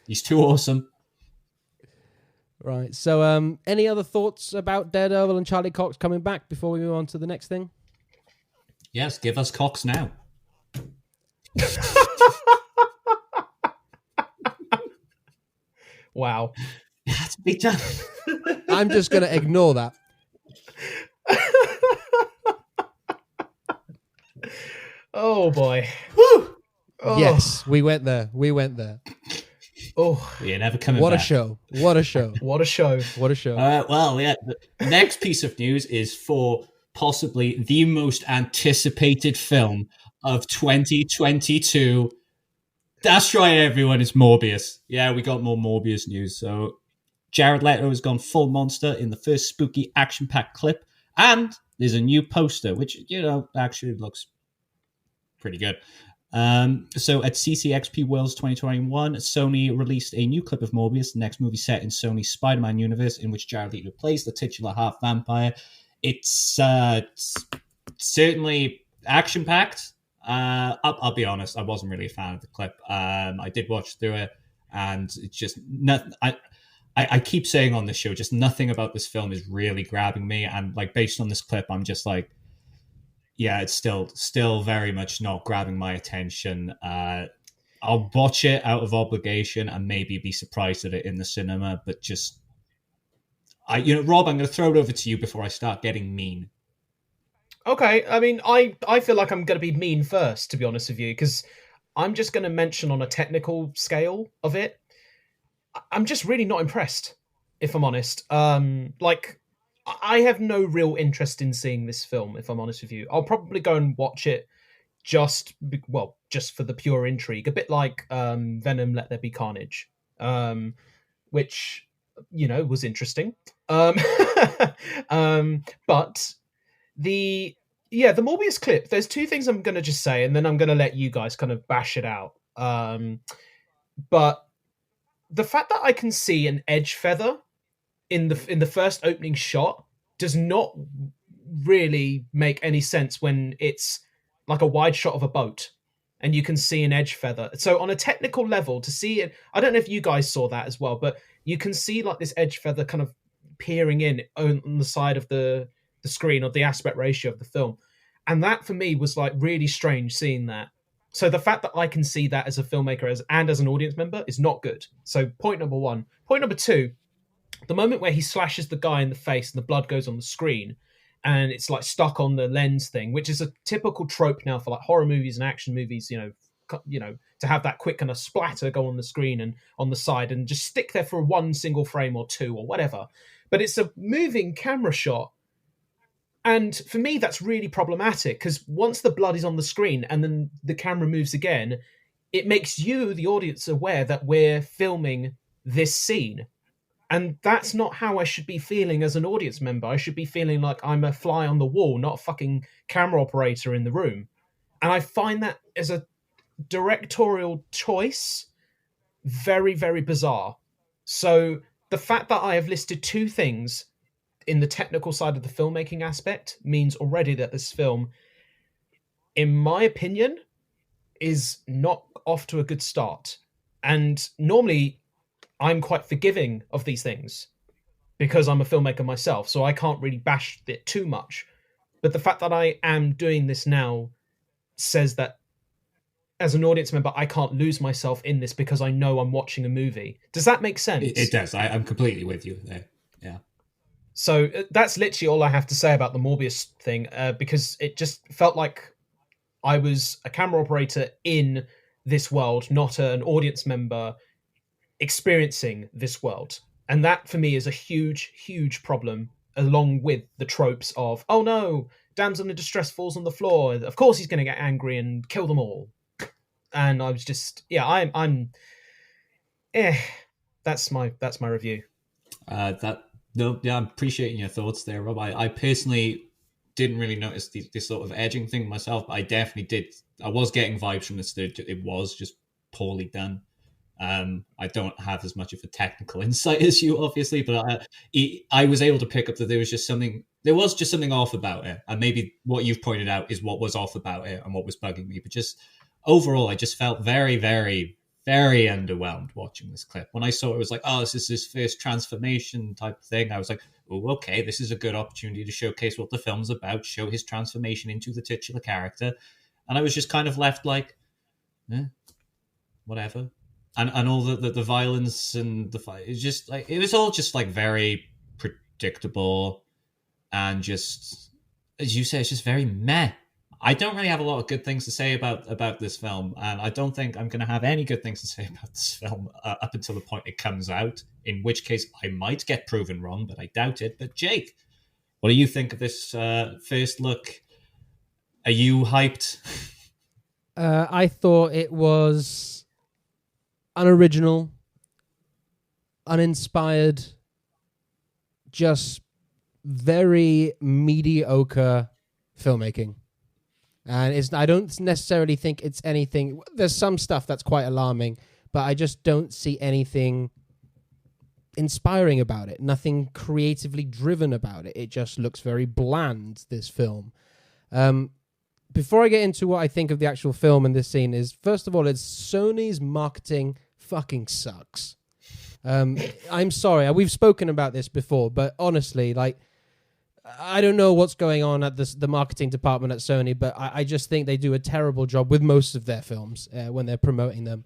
He's too awesome. Right. So, any other thoughts about Daredevil and Charlie Cox coming back before we move on to the next thing? Yes, give us Cox now. Wow. It has to be done. I'm just going to ignore that. Oh, boy. Woo! Oh. Yes, we went there. Oh, you're never coming back. What a show. Well, yeah. The next piece of news is for possibly the most anticipated film of 2022. That's right, everyone. It's Morbius. Yeah, we got more Morbius news. So Jared Leto has gone full monster in the first spooky action-packed clip. And there's a new poster, which, actually looks pretty good. So at CCXP Worlds 2021, Sony released a new clip of Morbius, the next movie set in Sony's Spider-Man universe, in which Jared Leto plays the titular half-vampire. It's certainly action-packed. I'll be honest, I wasn't really a fan of the clip. I did watch through it, and it's just nothing. I keep saying on this show, just nothing about this film is really grabbing me. And like based on this clip, I'm just like, yeah, it's still very much not grabbing my attention. I'll watch it out of obligation and maybe be surprised at it in the cinema, but just, Rob, I'm going to throw it over to you before I start getting mean. Okay, I mean, I feel like I'm going to be mean first, to be honest with you, because I'm just going to mention on a technical scale of it, I'm just really not impressed, if I'm honest. I have no real interest in seeing this film, if I'm honest with you. I'll probably go and watch it just for the pure intrigue, a bit like Venom Let There Be Carnage, which was interesting. But the Morbius clip, there's two things I'm going to just say, and then I'm going to let you guys kind of bash it out. But the fact that I can see an edge feather in the first opening shot does not really make any sense when it's like a wide shot of a boat and you can see an edge feather. So on a technical level, to see it, I don't know if you guys saw that as well, but you can see like this edge feather kind of peering in on the side of the screen, or the aspect ratio of the film. And that for me was like really strange seeing that. So the fact that I can see that as a filmmaker and as an audience member is not good. So point number one. Point number two, the moment where he slashes the guy in the face and the blood goes on the screen and it's like stuck on the lens thing, which is a typical trope now for like horror movies and action movies, to have that quick kind of splatter go on the screen and on the side and just stick there for one single frame or two or whatever. But it's a moving camera shot. And for me, that's really problematic because once the blood is on the screen and then the camera moves again, it makes you, the audience, aware that we're filming this scene. And that's not how I should be feeling as an audience member. I should be feeling like I'm a fly on the wall, not a fucking camera operator in the room. And I find that as a directorial choice very, very bizarre. So the fact that I have listed two things in the technical side of the filmmaking aspect means already that this film, in my opinion, is not off to a good start. And normally I'm quite forgiving of these things because I'm a filmmaker myself, so I can't really bash it too much. But the fact that I am doing this now says that as an audience member, I can't lose myself in this because I know I'm watching a movie. Does that make sense? It does. I'm completely with you there. Yeah. So that's literally all I have to say about the Morbius thing, because it just felt like I was a camera operator in this world, not an audience member experiencing this world. And that for me is a huge, huge problem, along with the tropes of, oh no, damsel in distress falls on the floor. Of course he's going to get angry and kill them all. And I was just, that's my review. I'm appreciating your thoughts there, Rob. I personally didn't really notice this sort of edging thing myself, but I definitely did. I was getting vibes from this that it was just poorly done. I don't have as much of a technical insight as you, obviously, but I was able to pick up that there was just something off about it. And maybe what you've pointed out is what was off about it and what was bugging me. But just overall, I just felt very, very, very underwhelmed watching this clip. When I saw it was like, oh, this is his first transformation type thing. I was like, oh, okay, this is a good opportunity to showcase what the film's about, show his transformation into the titular character. And I was just kind of left like, whatever. And all the violence and the fight, it's just like, it was all just like very predictable and just, as you say, it's just very meh. I don't really have a lot of good things to say about this film, and I don't think I'm going to have any good things to say about this film up until the point it comes out, in which case I might get proven wrong, but I doubt it. But Jake, what do you think of this first look? Are you hyped? I thought it was unoriginal, uninspired, just very mediocre filmmaking. And I don't necessarily think it's anything. There's some stuff that's quite alarming, but I just don't see anything inspiring about it. Nothing creatively driven about it. It just looks very bland, this film. Before I get into what I think of the actual film and this scene is, first of all, it's Sony's marketing fucking sucks. I'm sorry. We've spoken about this before, but honestly, like, I don't know what's going on at the marketing department at Sony, but I just think they do a terrible job with most of their films when they're promoting them.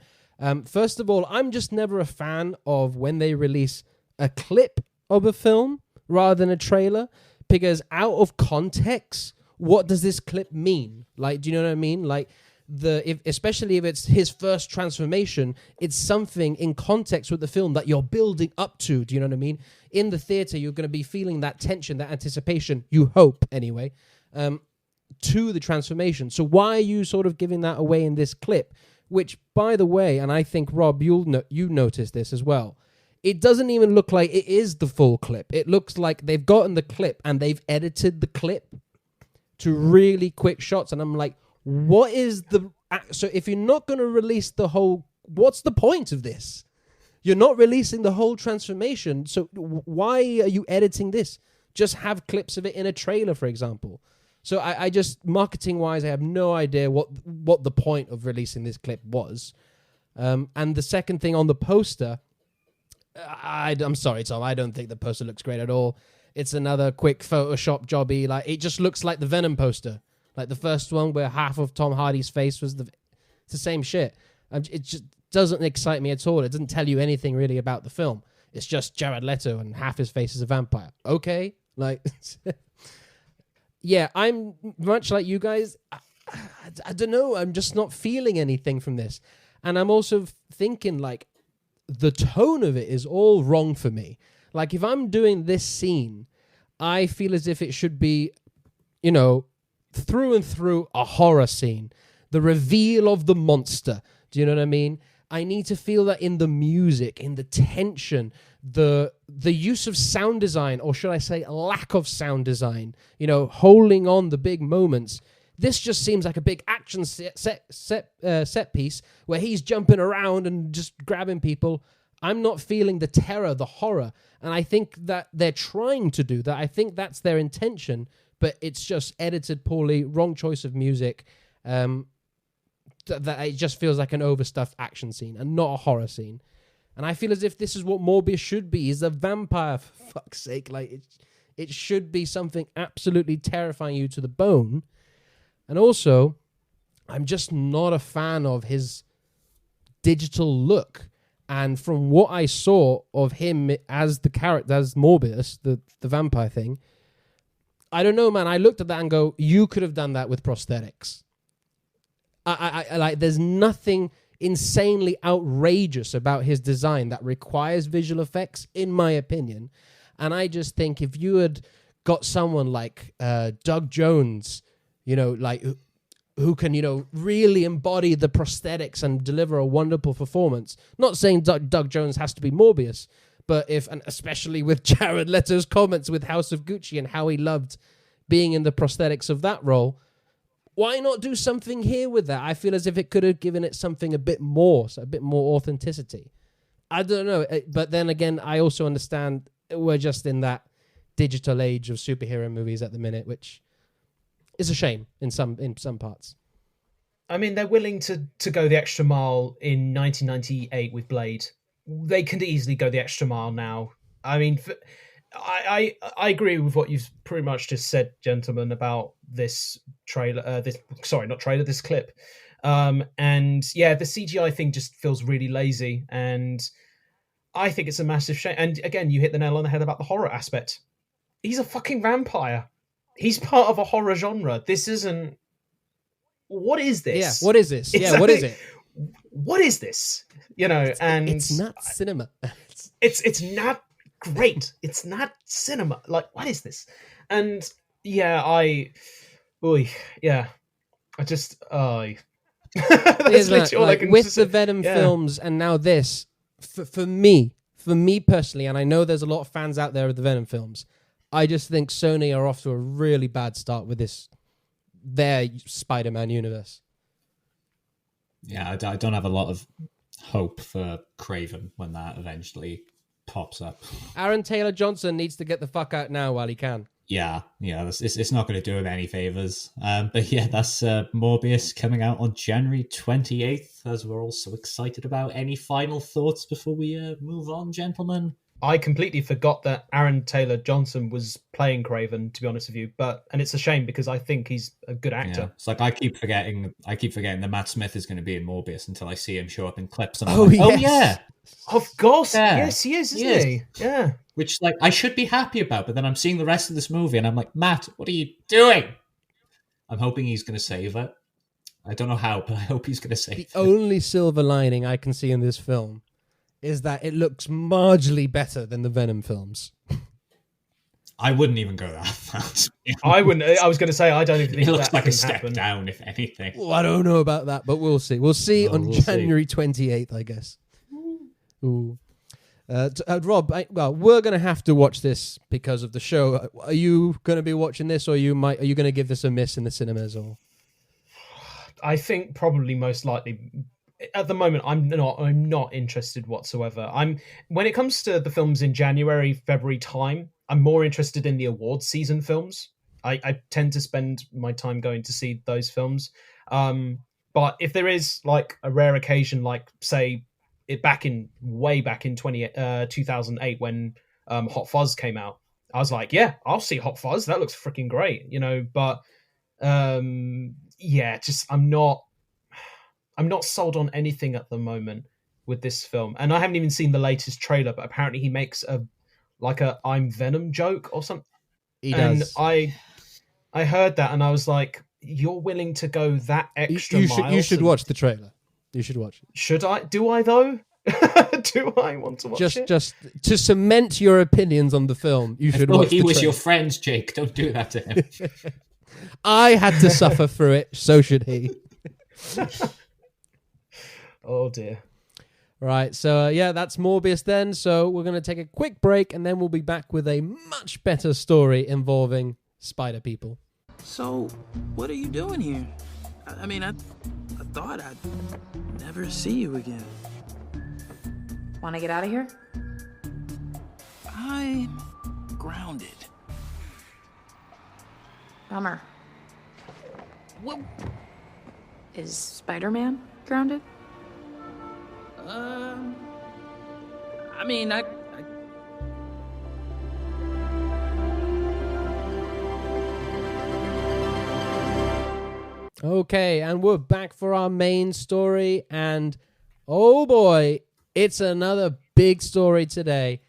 First of all, I'm just never a fan of when they release a clip of a film rather than a trailer, because out of context, what does this clip mean? Like, do you know what I mean? Like, especially if it's his first transformation, it's something in context with the film that you're building up to. Do you know what I mean? In the theater, you're going to be feeling that tension, that anticipation. You hope, anyway. to the transformation. So why are you sort of giving that away in this clip? Which, by the way, and I think, Rob, you noticed this as well, it doesn't even look like it is the full clip. It looks like they've gotten the clip and they've edited the clip to really quick shots. And I'm like, what is the... So if you're not going to release the whole... What's the point of this? You're not releasing the whole transformation. So why are you editing this? Just have clips of it in a trailer, for example. So I just, marketing-wise, I have no idea what the point of releasing this clip was. And the second thing on the poster... I'm sorry, Tom. I don't think the poster looks great at all. It's another quick Photoshop jobby. Like, it just looks like the Venom poster, like the first one where half of Tom Hardy's face was it's the same shit. It just doesn't excite me at all. It doesn't tell you anything really about the film. It's just Jared Leto and half his face is a vampire. Okay, like, yeah, I'm much like you guys. I don't know. I'm just not feeling anything from this, and I'm also thinking like, the tone of it is all wrong for me. Like, if I'm doing this scene, I feel as if it should be, through and through a horror scene. The reveal of the monster. Do you know what I mean? I need to feel that in the music, in the tension, the use of sound design, or should I say lack of sound design, holding on the big moments. This just seems like a big action set piece where he's jumping around and just grabbing people. I'm not feeling the terror, the horror. And I think that they're trying to do that. I think that's their intention, but it's just edited poorly, wrong choice of music. That it just feels like an overstuffed action scene and not a horror scene. And I feel as if this is what Morbius should be, is a vampire, for fuck's sake. Like, it should be something absolutely terrifying you to the bone. And also, I'm just not a fan of his digital look. And from what I saw of him as the character, as Morbius, the vampire thing, I don't know, man. I looked at that and go, you could have done that with prosthetics. I like, there's nothing insanely outrageous about his design that requires visual effects, in my opinion. And I just think if you had got someone like Doug Jones, who can, really embody the prosthetics and deliver a wonderful performance. Not saying Doug Jones has to be Morbius, but and especially with Jared Leto's comments with House of Gucci and how he loved being in the prosthetics of that role, why not do something here with that? I feel as if it could have given it something a bit more authenticity. I don't know, but then again, I also understand we're just in that digital age of superhero movies at the minute, which is a shame in some parts. I mean, they're willing to go the extra mile in 1998 with Blade. They can easily go the extra mile now. I mean, I agree with what you've pretty much just said, gentlemen, about this trailer. This clip. And yeah, the CGI thing just feels really lazy, and I think it's a massive shame. And again, you hit the nail on the head about the horror aspect. He's a fucking vampire. He's part of a horror genre. This isn't... What is this? Yeah, what is this? Yeah, what is it? What is this? And... It's not cinema. It's not great. It's not cinema. Like, what is this? And, yeah, That's literally all I can with the Venom films and now this, for me personally, and I know there's a lot of fans out there of the Venom films, I just think Sony are off to a really bad start with their Spider-Man universe. Yeah, I don't have a lot of hope for Kraven when that eventually pops up. Aaron Taylor Johnson needs to get the fuck out now while he can. Yeah, it's not going to do him any favors. But yeah, that's Morbius coming out on January 28th, as we're all so excited about. Any final thoughts before we move on, gentlemen? I completely forgot that Aaron Taylor Johnson was playing Kraven, to be honest with you. And it's a shame because I think he's a good actor. Yeah. It's like I keep forgetting that Matt Smith is going to be in Morbius until I see him show up in clips. And I'm like, yes. Oh yeah, of course, yeah. Yes, he is, isn't he? Yeah. Which I should be happy about, but then I'm seeing the rest of this movie and I'm like, Matt, what are you doing? I'm hoping he's going to save it. I don't know how, but I hope he's going to save it. The only silver lining I can see in this film is that it looks marginally better than the Venom films. I wouldn't even go that far. I wouldn't. I was going to say I don't even think It looks that like can a step happen. down, if anything. Well, I don't know about that, but we'll see. We'll see on we'll see. January 28th, I guess. Ooh. Rob, we're going to have to watch this because of the show. Are you going to be watching this, or are you going to give this a miss in the cinemas? Or I think probably most likely. At the moment, I'm not interested whatsoever. When it comes to the films in January, February time, I'm more interested in the awards season films. I tend to spend my time going to see those films. But if there is like a rare occasion, like say way back in 2008 when Hot Fuzz came out, I was like, yeah, I'll see Hot Fuzz. That looks freaking great, But just I'm not sold on anything at the moment with this film, and I haven't even seen the latest trailer. But apparently, he makes a "I'm Venom" joke or something. he does. And I heard that, and I was like, "You're willing to go that extra mile?" You should watch the trailer. You should watch it. Should I? Do I though? Do I want to watch it? Just to cement your opinions on the film, you should watch. He the was trailer. your friend, Jake. Don't do that to him. I had to suffer through it. So should he. Oh dear. Right, so that's Morbius then. So we're going to take a quick break, and then we'll be back with a much better story involving spider people. So, what are you doing here? I mean, I thought I'd never see you again. Want to get out of here? I'm grounded. Bummer. What? Is Spider-Man grounded? I mean, I Okay, and we're back for our main story, and oh boy, it's another big story today.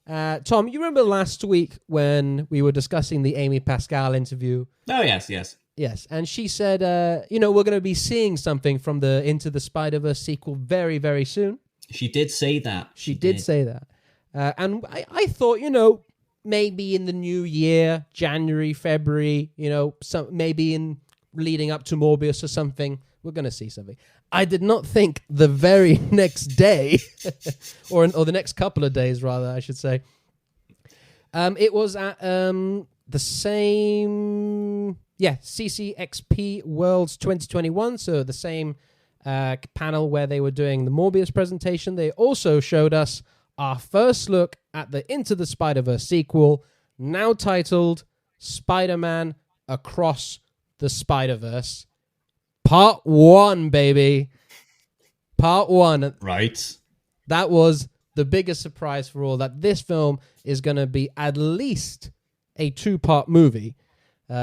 Tom, you remember last week when we were discussing the Amy Pascal interview? Oh, yes. Yes, and she said, we're going to be seeing something from the Into the Spider-Verse sequel very, very soon. She did say that. She did say that. And I thought, maybe in the new year, January, February, maybe in leading up to Morbius or something, we're going to see something. I did not think the very next day, or the next couple of days, rather, I should say. It was at the same, CCXP Worlds 2021, so the same panel where they were doing the Morbius presentation. They also showed us our first look at the Into the Spider-Verse sequel, now titled Spider-Man Across the Spider-Verse. Part 1, baby. Part 1. Right. That was the biggest surprise for all, that this film is going to be at least a 2-part movie.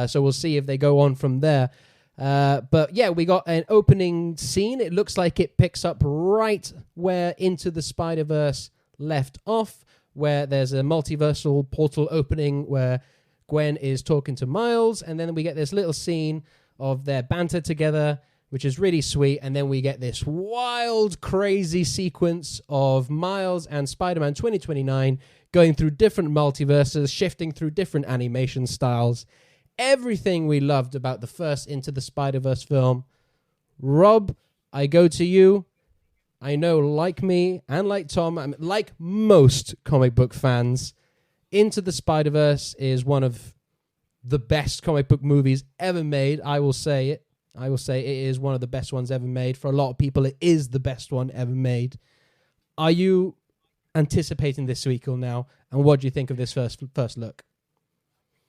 So we'll see if they go on from there. But yeah, we got an opening scene. It looks like it picks up right where Into the Spider-Verse left off, where there's a multiversal portal opening where Gwen is talking to Miles, and then we get this little scene of their banter together, which is really sweet, and then we get this wild, crazy sequence of Miles and Spider-Man 2029 going through different multiverses, shifting through different animation styles. Everything we loved about the first Into the Spider-Verse film. Rob, I go to you. I know, like me and like Tom, like most comic book fans, Into the Spider-Verse is one of the best comic book movies ever made. I will say it. I will say it is one of the best ones ever made. For a lot of people, it is the best one ever made. Are you anticipating this sequel now? And what do you think of this first look?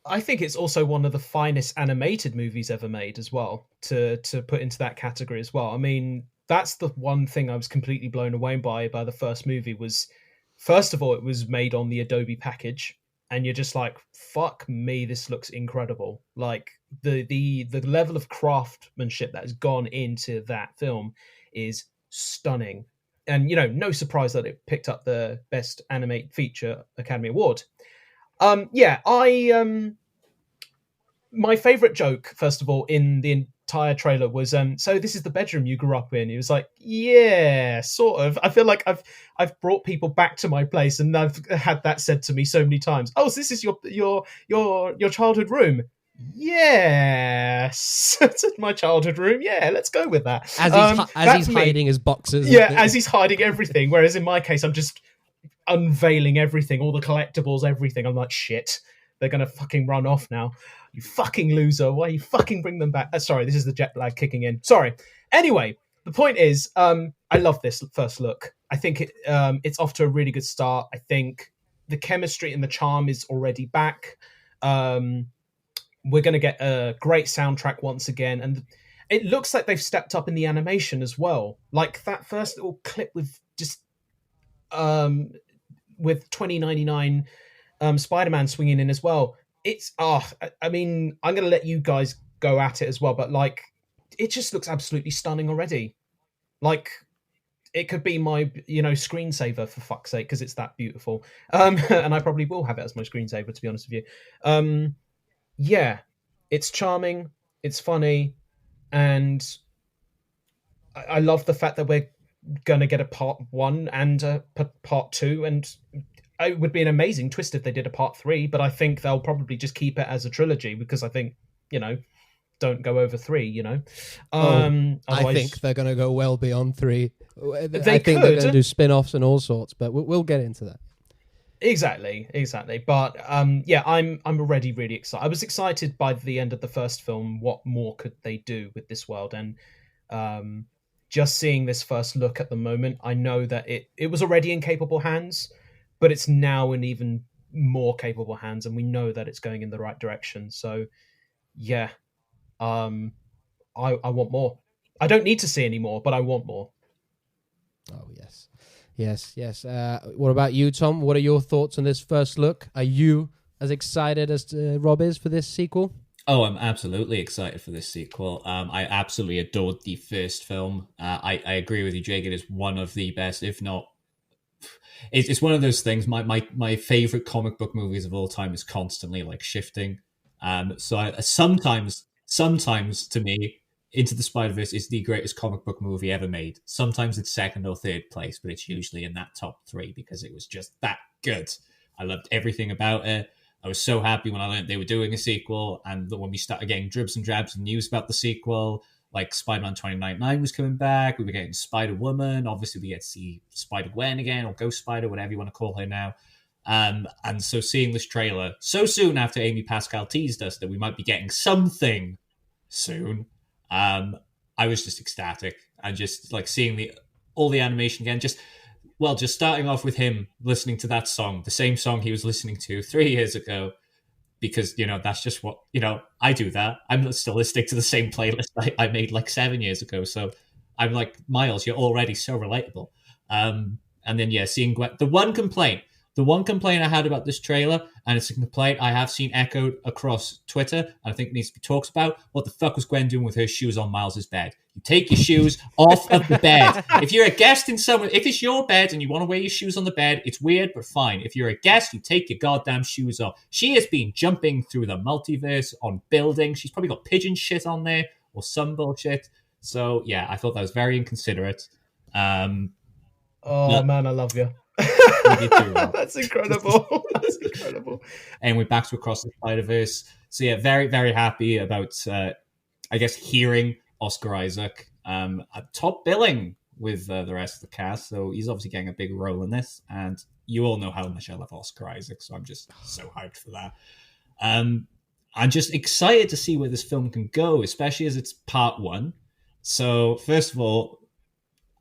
I think it's also one of the finest animated movies ever made as well, to put into that category as well. I mean, that's the one thing I was completely blown away by the first movie was, first of all, it was made on the Adobe package, and you're just like, fuck me, this looks incredible. Like, the level of craftsmanship that has gone into that film is stunning. And, no surprise that it picked up the Best Animated Feature Academy Award. My favorite joke, first of all, in the entire trailer was, so this is the bedroom you grew up in. He was like, yeah, sort of. I feel like I've brought people back to my place, and I've had that said to me so many times. Oh, so this is your childhood room. Yes, it's my childhood room. Yeah, let's go with that. As he's hiding his boxes. Yeah, as he's hiding everything. Whereas in my case, I'm just unveiling everything, all the collectibles, everything. I'm like, shit, they're gonna fucking run off now. You fucking loser! Why you fucking bring them back? Sorry, this is the jet lag kicking in. Sorry. Anyway, the point is, I love this first look. I think it's off to a really good start. I think the chemistry and the charm is already back. We're going to get a great soundtrack once again, and it looks like they've stepped up in the animation as well. Like that first little clip with just with 2099 Spider-Man swinging in as well. It's I mean, I'm going to let you guys go at it as well, but like it just looks absolutely stunning already. Like it could be my screensaver, for fuck's sake, because it's that beautiful. And I probably will have it as my screensaver, to be honest with you. Yeah, it's charming, it's funny, and I love the fact that we're gonna get a part 1 and a part 2, and it would be an amazing twist if they did a part 3, but I think they'll probably just keep it as a trilogy, because I think, don't go over 3, I think they're gonna go well beyond 3. I think could. they're gonna do spin-offs and all sorts, but we'll get into that. Exactly. But yeah, I'm already really excited. I was excited by the end of the first film. What more could they do with this world? And just seeing this first look at the moment, I know that it was already in capable hands, but it's now in even more capable hands, and we know that it's going in the right direction. So yeah, I want more. I don't need to see any more, but I want more. Oh yes. Yes. What about you, Tom? What are your thoughts on this first look? Are you as excited as Rob is for this sequel? Oh, I'm absolutely excited for this sequel. I absolutely adored the first film. I agree with you, Jake. It is one of the best, if not... It's one of those things. My favorite comic book movies of all time is constantly like shifting. So sometimes to me, Into the Spider-Verse is the greatest comic book movie ever made. Sometimes it's second or third place, but it's usually in that top 3 because it was just that good. I loved everything about it. I was so happy when I learned they were doing a sequel, and when we started getting dribs and drabs of news about the sequel, like Spider-Man 2099 was coming back, we were getting Spider-Woman, obviously we get to see Spider-Gwen again, or Ghost Spider, whatever you want to call her now. And so seeing this trailer so soon after Amy Pascal teased us that we might be getting something soon, I was just ecstatic, and just like seeing all the animation again. Just starting off with him listening to that song, the same song he was listening to 3 years ago, because that's just what I do. That I'm still listening to the same playlist I made like 7 years ago. So I'm like, Miles, you're already so relatable. And then seeing Gwen. The one complaint I had about this trailer, and it's a complaint I have seen echoed across Twitter, and I think it needs to be talked about. What the fuck was Gwen doing with her shoes on Miles's bed? You take your shoes off of the bed. If you're a guest in someone, if it's your bed and you want to wear your shoes on the bed, it's weird, but fine. If you're a guest, you take your goddamn shoes off. She has been jumping through the multiverse on buildings. She's probably got pigeon shit on there or some bullshit. So yeah, I thought that was very inconsiderate. Man, I love you. That's incredible. That's incredible. And we're back to Across the Spider-Verse. So yeah, very, very happy about, I guess, hearing Oscar Isaac at top billing with the rest of the cast. So he's obviously getting a big role in this. And you all know how much I love Oscar Isaac, so I'm just so hyped for that. I'm just excited to see where this film can go, especially as it's part 1. So first of all,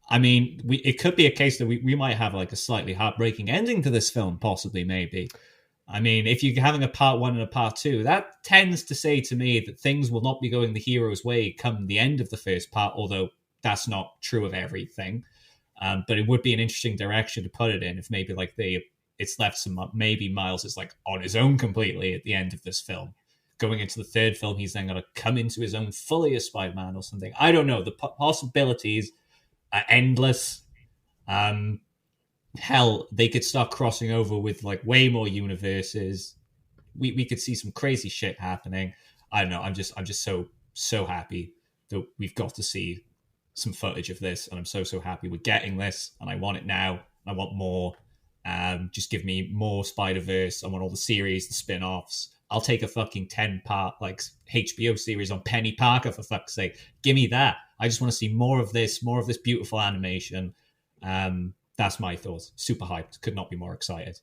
I mean, it could be a case that we might have like a slightly heartbreaking ending to this film, possibly, maybe. I mean, if you're having a part 1 and a part 2, that tends to say to me that things will not be going the hero's way come the end of the first part, although that's not true of everything. But it would be an interesting direction to put it in if maybe like it's left maybe Miles is like on his own completely at the end of this film. Going into the third film, he's then going to come into his own fully as Spider-Man or something. I don't know. The possibilities are endless. Hell, they could start crossing over with like way more universes. We could see some crazy shit happening. I don't know. I'm just so happy that we've got to see some footage of this, and I'm so happy we're getting this, and I want it now. I want more. Just give me more Spider-Verse. I want all the series, the spin-offs. I'll take a fucking 10-part like HBO series on Penny Parker, for fuck's sake. Give me that. I just want to see more of this beautiful animation. That's my thoughts. Super hyped. Could not be more excited.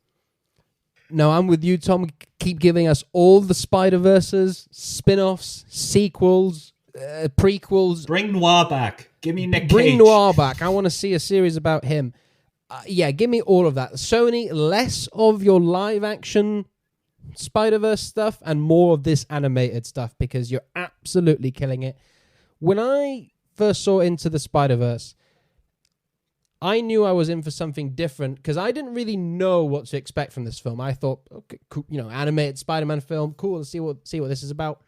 No, I'm with you, Tom. Keep giving us all the Spider-Verses, spin-offs, sequels, prequels. Bring Noir back. Give me Nick Cage. Bring Noir back. I want to see a series about him. Yeah, give me all of that. Sony, less of your live-action Spider-Verse stuff and more of this animated stuff, because you're absolutely killing it. When I first saw Into the Spider-Verse, I knew I was in for something different because I didn't really know what to expect from this film. I thought, okay, cool, animated Spider-Man film, cool. Let's see what this is about.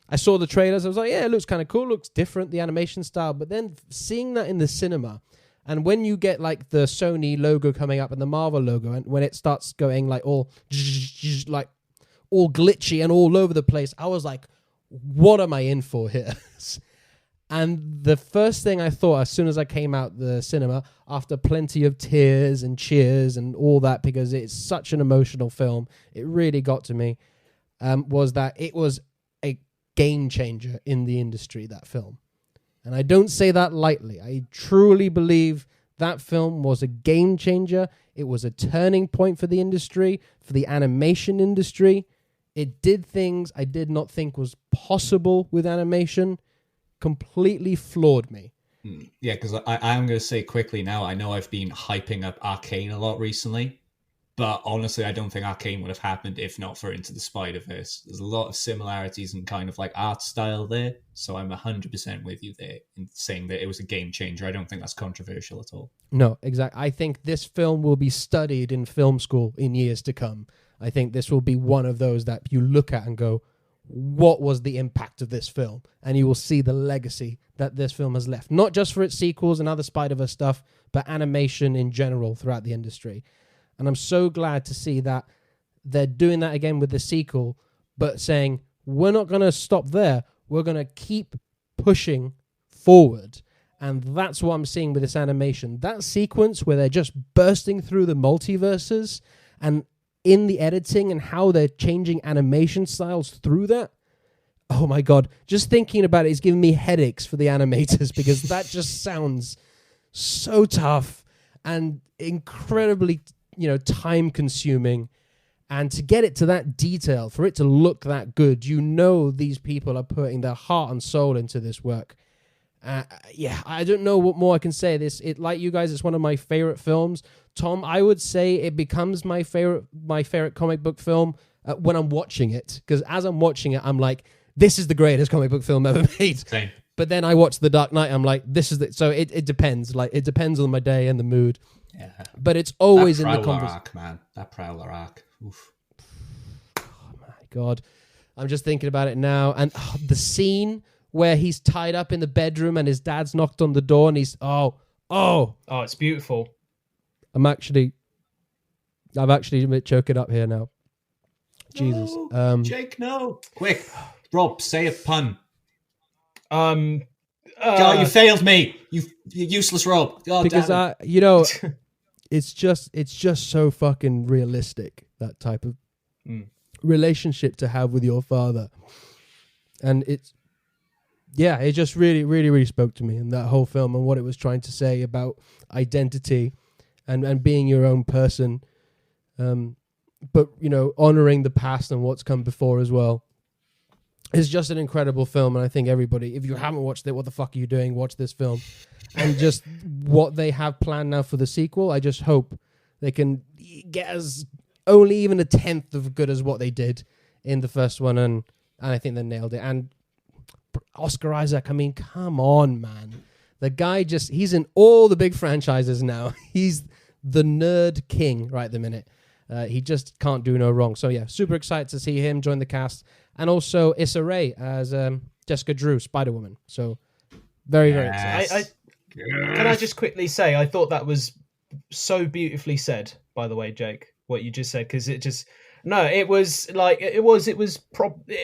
I saw the trailers. I was like, yeah, it looks kind of cool. Looks different, the animation style. But then seeing that in the cinema, and when you get like the Sony logo coming up and the Marvel logo, and when it starts going like all glitchy and all over the place, I was like, what am I in for here? And the first thing I thought as soon as I came out the cinema, after plenty of tears and cheers and all that, because it's such an emotional film, it really got to me, was that it was a game changer in the industry, that film. And I don't say that lightly. I truly believe that film was a game changer. It was a turning point for the industry, for the animation industry. It did things I did not think was possible with animation. Completely floored me. Yeah, because I'm going to say quickly now, I know I've been hyping up Arcane a lot recently, but honestly, I don't think Arcane would have happened if not for Into the Spider-Verse. There's a lot of similarities in kind of like art style there, so I'm 100% with you there in saying that it was a game changer. I don't think that's controversial at all. No, exactly. I think this film will be studied in film school in years to come. I think this will be one of those that you look at and go, what was the impact of this film? And you will see the legacy that this film has left, not just for its sequels and other Spider-Verse stuff, but animation in general throughout the industry. And I'm so glad to see that they're doing that again with the sequel, but saying, we're not going to stop there. We're going to keep pushing forward. And that's what I'm seeing with this animation. That sequence where they're just bursting through the multiverses, and in the editing and how they're changing animation styles through that. Oh my God. Just thinking about it is giving me headaches for the animators, because that just sounds so tough and incredibly, time consuming. And to get it to that detail, for it to look that good, these people are putting their heart and soul into this work. I don't know what more I can say. Like you guys, it's one of my favorite films. Tom, I would say it becomes my favorite comic book film when I'm watching it, because as I'm watching it, I'm like, this is the greatest comic book film ever made. Same. But then I watch The Dark Knight, I'm like, this is so it depends. Like, it depends on my day and the mood. Yeah. But it's always in the conversation. conversation. Man, that Prowler arc. Oof. Oh my God, I'm just thinking about it now, and the scene where he's tied up in the bedroom and his dad's knocked on the door, and he's it's beautiful. I've actually a bit choking up here now. Jesus. Jake, no. Quick. Rob, say a pun. God, you failed me. You useless Rob. God, because it's just so fucking realistic, that type of relationship to have with your father. And it just really, really, really spoke to me in that whole film, and what it was trying to say about identity and being your own person, but honoring the past and what's come before as well. It's just an incredible film, and I think everybody, if you haven't watched it, what the fuck are you doing? Watch this film. And just what they have planned now for the sequel, I just hope they can get as only even a tenth of good as what they did in the first one, and I think they nailed it. And Oscar Isaac, I mean, come on, man. The guy he's in all the big franchises now. He's the nerd king right the minute. He just can't do no wrong. So yeah, super excited to see him join the cast. And also Issa Rae as Jessica Drew, Spider-Woman. So very, very excited. Can I just quickly say, I thought that was so beautifully said, by the way, Jake, what you just said, because it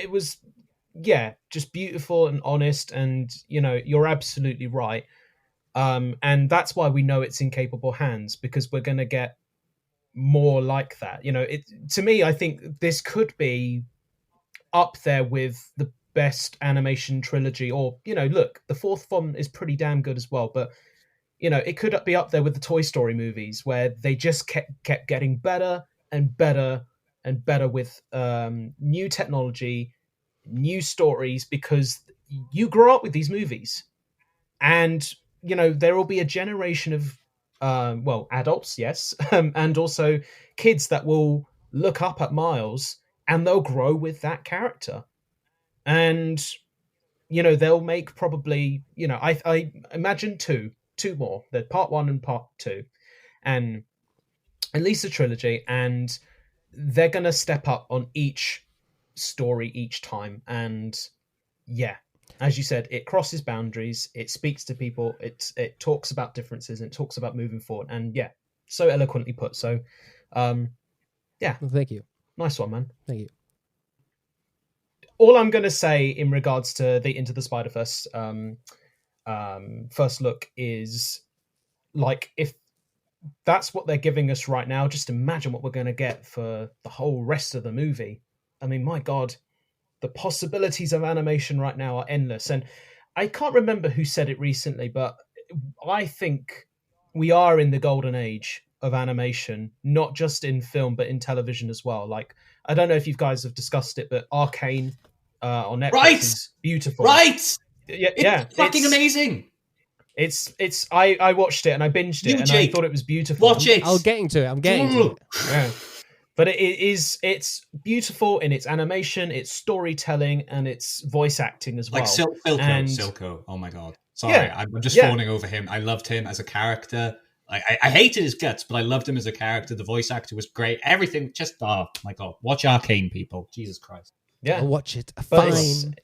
was just beautiful and honest, and you're absolutely right. And that's why we know it's in capable hands, because we're going to get more like that. To me, I think this could be up there with the best animation trilogy, or look, the fourth one is pretty damn good as well, but it could be up there with the Toy Story movies, where they just kept getting better and better and better with new technology, new stories, because you grow up with these movies, and there will be a generation of adults, yes, and also kids that will look up at Miles, and they'll grow with that character, and they'll make probably I imagine two more, the part 1 and part 2, and at least a trilogy, and they're gonna step up on each story each time. And as you said, it crosses boundaries, it speaks to people, it talks about differences, and it talks about moving forward, and so eloquently put. So Well, thank you. Nice one, man. Thank you. All I'm going to say in regards to the Into the Spider-Verse first look is, like, if that's what they're giving us right now, just imagine what we're going to get for the whole rest of the movie. I mean, my God, the possibilities of animation right now are endless. And I can't remember who said it recently, but I think we are in the golden age of animation, not just in film, but in television as well. Like, I don't know if you guys have discussed it, but Arcane on Netflix is beautiful. Right? It's fucking amazing. I watched it and I binged it, and Jake, I thought it was beautiful. Watch it. I'm getting to it. Yeah. But it's beautiful in its animation, its storytelling, and its voice acting as well. Like Silco. Oh my God. Sorry, I'm just fawning over him. I loved him as a character. I hated his guts, but I loved him as a character. The voice actor was great. Everything, just, oh my God. Watch Arcane, people. Jesus Christ. Yeah. I'll watch it. But Fine.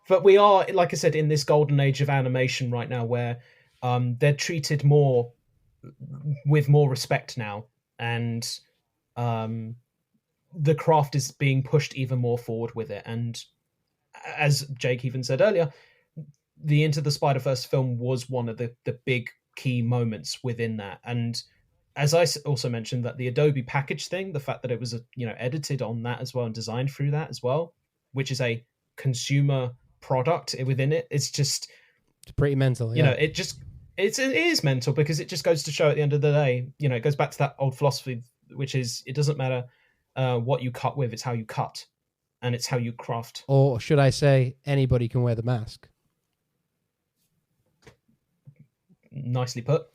But we are, like I said, in this golden age of animation right now, where they're treated with more respect now. And the craft is being pushed even more forward with it. And as Jake even said earlier, the Into the Spider-Verse film was one of the big key moments within that. And as I also mentioned, that the Adobe package thing, the fact that it was edited on that as well and designed through that as well, which is a consumer product within it, it's pretty mental. It is mental, because it just goes to show at the end of the day, it goes back to that old philosophy, which is, it doesn't matter what you cut with, it's how you cut, and it's how you craft. Or should I say, anybody can wear the mask. Nicely put.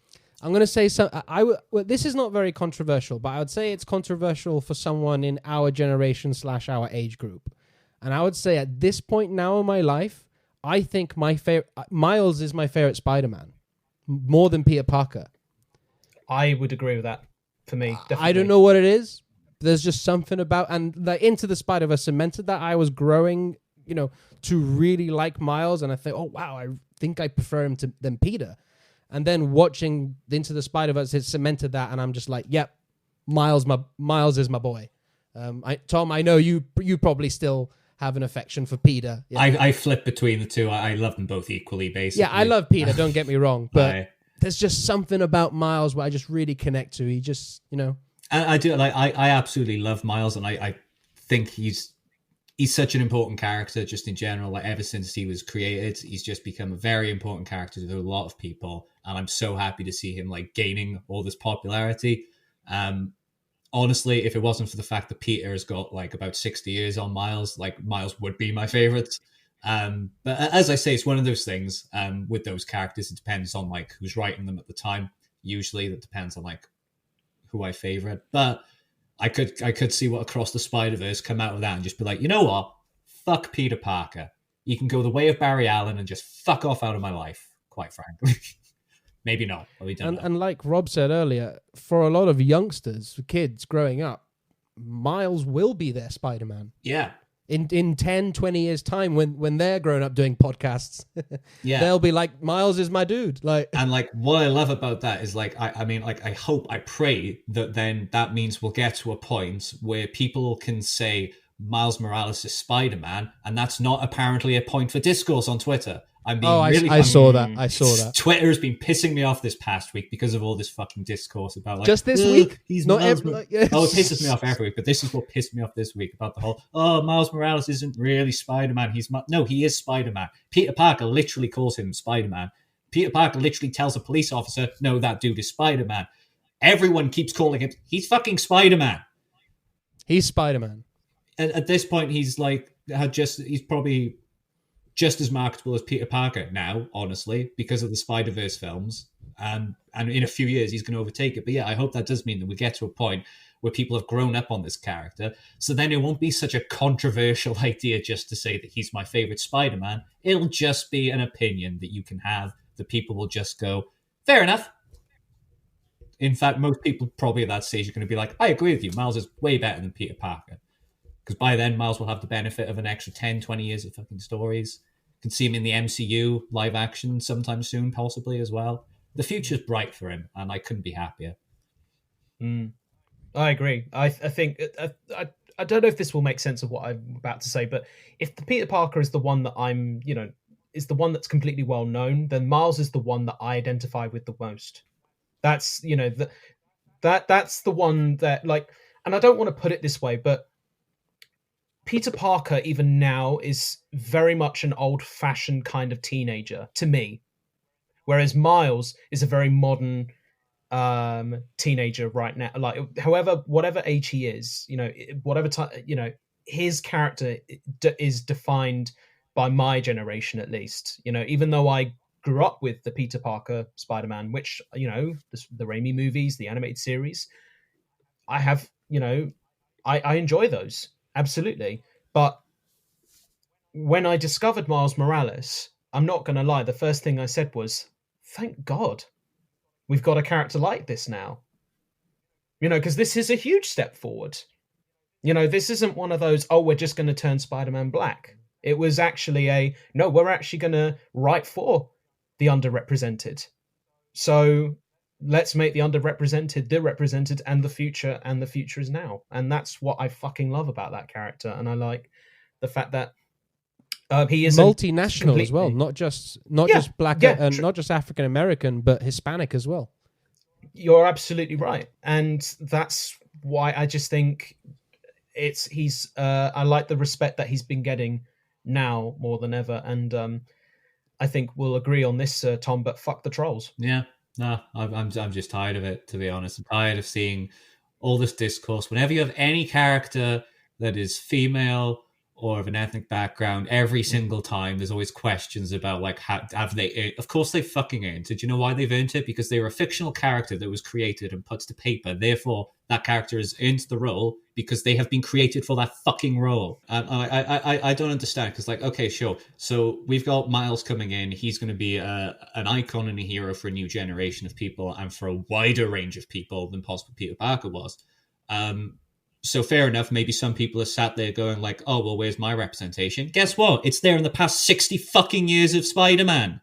I'm going to say this is not very controversial, but I would say it's controversial for someone in our generation / our age group. And I would say at this point now in my life, I think Miles is my favorite Spider-Man, more than Peter Parker. I would agree with that. For me, definitely. I don't know what it is. There's just something about, and the Into the Spider-Verse cemented that. I was growing, to really like Miles, and I think, oh wow, I think I prefer him than Peter. And then watching Into the Spider-Verse, it cemented that, and I'm just like, yep, Miles is my boy. Tom, I know you probably still have an affection for Peter. Yeah. I flip between the two. I love them both equally, basically. Yeah, I love Peter, don't get me wrong, but there's just something about Miles where I just really connect to. He just, I do, like, I absolutely love Miles, and I think he's such an important character just in general. Like, ever since he was created, he's just become a very important character to a lot of people, and I'm so happy to see him like gaining all this popularity. Honestly, if it wasn't for the fact that Peter has got like about 60 years on Miles, like, Miles would be my favorite. But as I say, it's one of those things with those characters. It depends on like who's writing them at the time. Usually that depends on like who I favorite. But I could see what Across the Spider-Verse come out of that and just be like, you know what? Fuck Peter Parker. You can go the way of Barry Allen and just fuck off out of my life, quite frankly. Maybe not, but we don't know. And like Rob said earlier, for a lot of youngsters, kids growing up, Miles will be their Spider-Man. Yeah. In 10, 20 years' time, when they're grown up doing podcasts, they'll be like, Miles is my dude. Like, and like, what I love about that is like, I pray that then that means we'll get to a point where people can say Miles Morales is Spider-Man, and that's not apparently a point for discourse on Twitter. I'm being I saw that. I saw that. Twitter has been pissing me off this past week because of all this fucking discourse about like just this week. He's not Miles every. Oh, it pisses me off every week, but this is what pissed me off this week about the whole. Oh, Miles Morales isn't really Spider-Man. No, he is Spider-Man. Peter Parker literally calls him Spider-Man. Peter Parker literally tells a police officer, "No, that dude is Spider-Man." Everyone keeps calling him. He's fucking Spider-Man. He's Spider-Man. And at this point, he's probably just as marketable as Peter Parker now, honestly, because of the Spider-Verse films. And in a few years, he's going to overtake it. But yeah, I hope that does mean that we get to a point where people have grown up on this character. So then it won't be such a controversial idea just to say that he's my favorite Spider-Man. It'll just be an opinion that you can have, that people will just go, fair enough. In fact, most people probably at that stage are going to be like, I agree with you. Miles is way better than Peter Parker. Because by then, Miles will have the benefit of an extra 10, 20 years of fucking stories. You can see him in the MCU live action sometime soon, possibly as well. The future's bright for him, and I couldn't be happier. I agree. I think I don't know if this will make sense of what I'm about to say, but if the Peter Parker is the one that is the one that's completely well known, then Miles is the one that I identify with the most. That's that's the one that and I don't want to put it this way, but Peter Parker even now is very much an old-fashioned kind of teenager to me, whereas Miles is a very modern teenager right now. Like whatever age he is, whatever time, his character is defined by my generation at least. Even though I grew up with the Peter Parker Spider-Man, which, the Raimi movies, the animated series, I have, I enjoy those, absolutely. But when I discovered Miles Morales, I'm not going to lie, the first thing I said was, thank God we've got a character like this now. Because this is a huge step forward. This isn't one of those, we're just going to turn Spider-Man black. It was actually no, we're actually going to write for the underrepresented. So let's make the underrepresented the represented, and the future is now. And that's what I fucking love about that character. And I like the fact that he is multinational as well, not just black and not just African American, but Hispanic as well. You're absolutely right, and that's why I just think he's. I like the respect that he's been getting now more than ever, and I think we'll agree on this, Tom. But fuck the trolls. Yeah, no, I'm just tired of it, to be honest. I'm tired of seeing all this discourse. Whenever you have any character that is female or of an ethnic background, every single time there's always questions about have they earned? Of course they fucking earned it. Do you know why they've earned it? Because they're a fictional character that was created and put to paper. Therefore, that character has earned the role because they have been created for that fucking role. I don't understand, because okay, sure. So we've got Miles coming in. He's going to be an icon and a hero for a new generation of people, and for a wider range of people than possibly Peter Parker was. So fair enough, maybe some people are sat there going oh, well, where's my representation? Guess what? It's there in the past 60 fucking years of Spider-Man.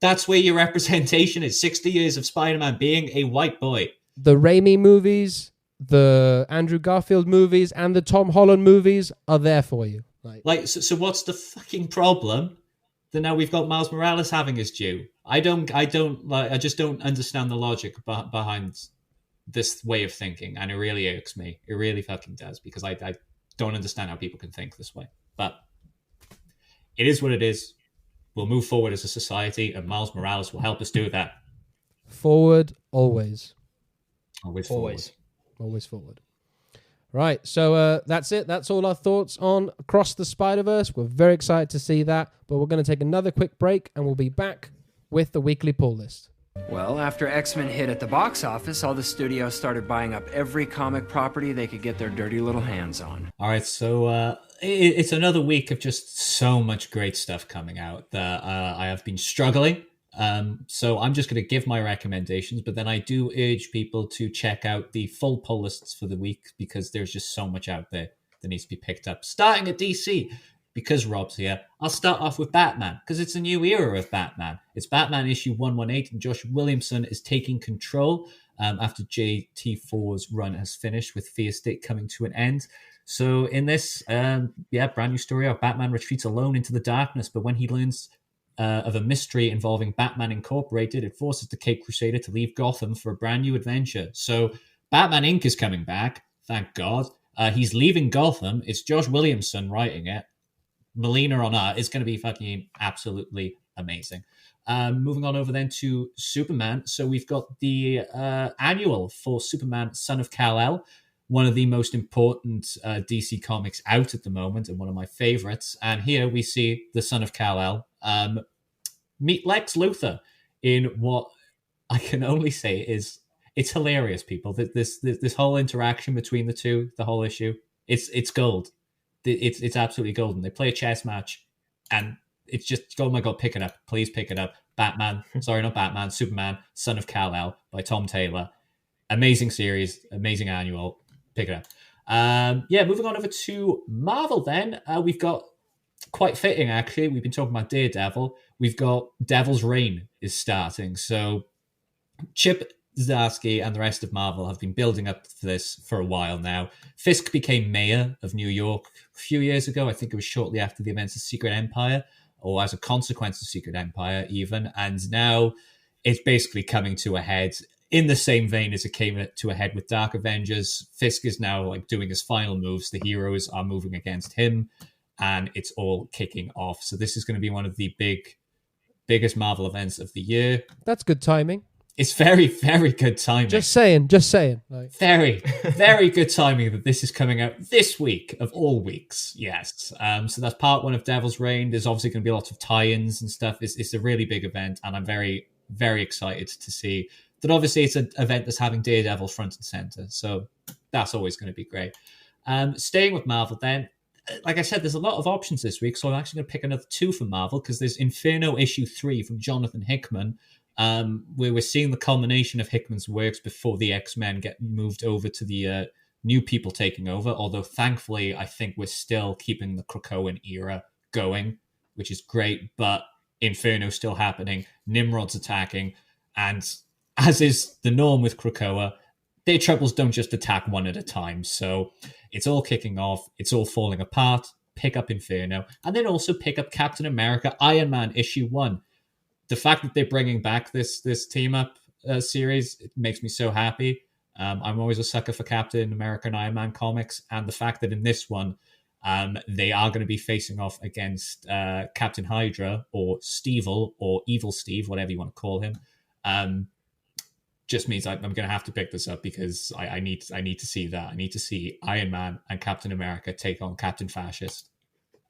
That's where your representation is. 60 years of Spider-Man being a white boy. The Raimi movies, the Andrew Garfield movies, and the Tom Holland movies are there for you. So what's the fucking problem that now we've got Miles Morales having his due? I just don't understand the logic behind this way of thinking, and it really irks me. It really fucking does, because I don't understand how people can think this way. But it is what it is. We'll move forward as a society, and Miles Morales will help us do that. Forward, always. Always forward. Always forward. Right, so that's it. That's all our thoughts on Across the Spider-Verse. We're very excited to see that, but we're going to take another quick break, and we'll be back with the weekly pull list. Well, after X-Men hit at the box office, all the studios started buying up every comic property they could get their dirty little hands on. All right, so it's another week of just so much great stuff coming out that I have been struggling. So I'm just going to give my recommendations, but then I do urge people to check out the full pull lists for the week, because there's just so much out there that needs to be picked up. Starting at DC, because Rob's here, I'll start off with Batman, because it's a new era of Batman. It's Batman issue 118, and Josh Williamson is taking control after JT4's run has finished, with Fear State coming to an end. So in this, brand new story of Batman retreats alone into the darkness, but when he learns of a mystery involving Batman Incorporated, it forces the Cape Crusader to leave Gotham for a brand new adventure. So Batman Inc. is coming back, thank God. He's leaving Gotham. It's Josh Williamson writing it. Molina on art. It's going to be fucking absolutely amazing. Moving on over then to Superman. So we've got the annual for Superman, Son of Kal-El, one of the most important DC comics out at the moment and one of my favorites. And here we see the Son of Kal-El meet Lex Luthor in what I can only say is it's hilarious, people. This whole interaction between the two, the whole issue, it's gold. It's absolutely golden. They play a chess match, and it's just, oh my God, pick it up. Please pick it up. Superman, Son of Kal-El by Tom Taylor. Amazing series, amazing annual. Pick it up. Moving on over to Marvel then. We've got, quite fitting actually, we've been talking about Daredevil. We've got Devil's Reign is starting. So Chip Zdarsky and the rest of Marvel have been building up to this for a while now. Fisk became mayor of New York a few years ago. I think it was shortly after the events of Secret Empire, or as a consequence of Secret Empire even. And now it's basically coming to a head in the same vein as it came to a head with Dark Avengers. Fisk is now like doing his final moves. The heroes are moving against him, and it's all kicking off. So this is going to be one of the biggest Marvel events of the year. That's good timing. It's very, very good timing. Just saying. Like. Very, very good timing that this is coming out this week of all weeks. Yes. So that's part one of Devil's Reign. There's obviously going to be lots of tie-ins and stuff. It's a really big event, and I'm very, very excited to see that. Obviously, it's an event that's having Daredevil front and center. So that's always going to be great. Staying with Marvel then, like I said, there's a lot of options this week. So I'm actually going to pick another two from Marvel, because there's Inferno issue 3 from Jonathan Hickman, where we're seeing the culmination of Hickman's works before the X-Men get moved over to the new people taking over. Although, thankfully, I think we're still keeping the Krakoan era going, which is great. But Inferno's still happening. Nimrod's attacking. And as is the norm with Krakoa, their troubles don't just attack one at a time. So it's all kicking off. It's all falling apart. Pick up Inferno. And then also pick up Captain America Iron Man issue 1. The fact that they're bringing back this team up series, it makes me so happy. I'm always a sucker for Captain America and Iron Man comics, and the fact that in this one they are going to be facing off against Captain Hydra, or Stevel, or Evil Steve, whatever you want to call him, just means I'm going to have to pick this up, because I need to see that. I need to see Iron Man and Captain America take on Captain Fascist,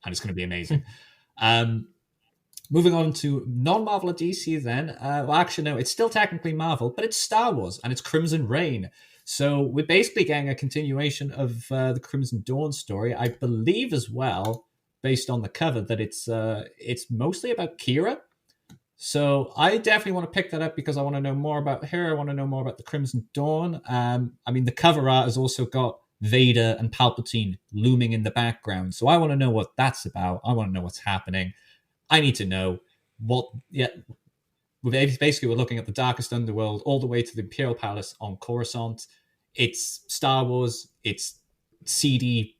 and it's going to be amazing. Moving on to non-Marvel DC then. No, it's still technically Marvel, but it's Star Wars, and it's Crimson Reign. So we're basically getting a continuation of the Crimson Dawn story. I believe as well, based on the cover, that it's mostly about Kira. So I definitely want to pick that up, because I want to know more about her. I want to know more about the Crimson Dawn. The cover art has also got Vader and Palpatine looming in the background. So I want to know what that's about. I want to know what's happening. I need to know what. Yeah, basically we're looking at the darkest underworld all the way to the Imperial Palace on Coruscant. It's Star Wars. It's CD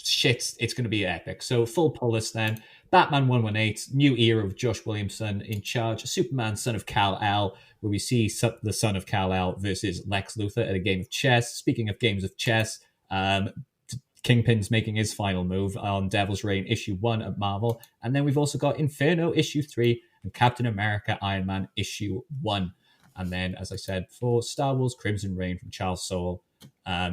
shit. It's going to be epic. So full pull list then. Batman 118, new era of Josh Williamson in charge. Superman, Son of Kal-El, where we see the Son of Kal-El versus Lex Luthor at a game of chess. Speaking of games of chess, Kingpin's making his final move on Devil's Reign issue 1 at Marvel. And then we've also got Inferno issue 3 and Captain America Iron Man issue 1. And then, as I said, for Star Wars, Crimson Reign from Charles Soule,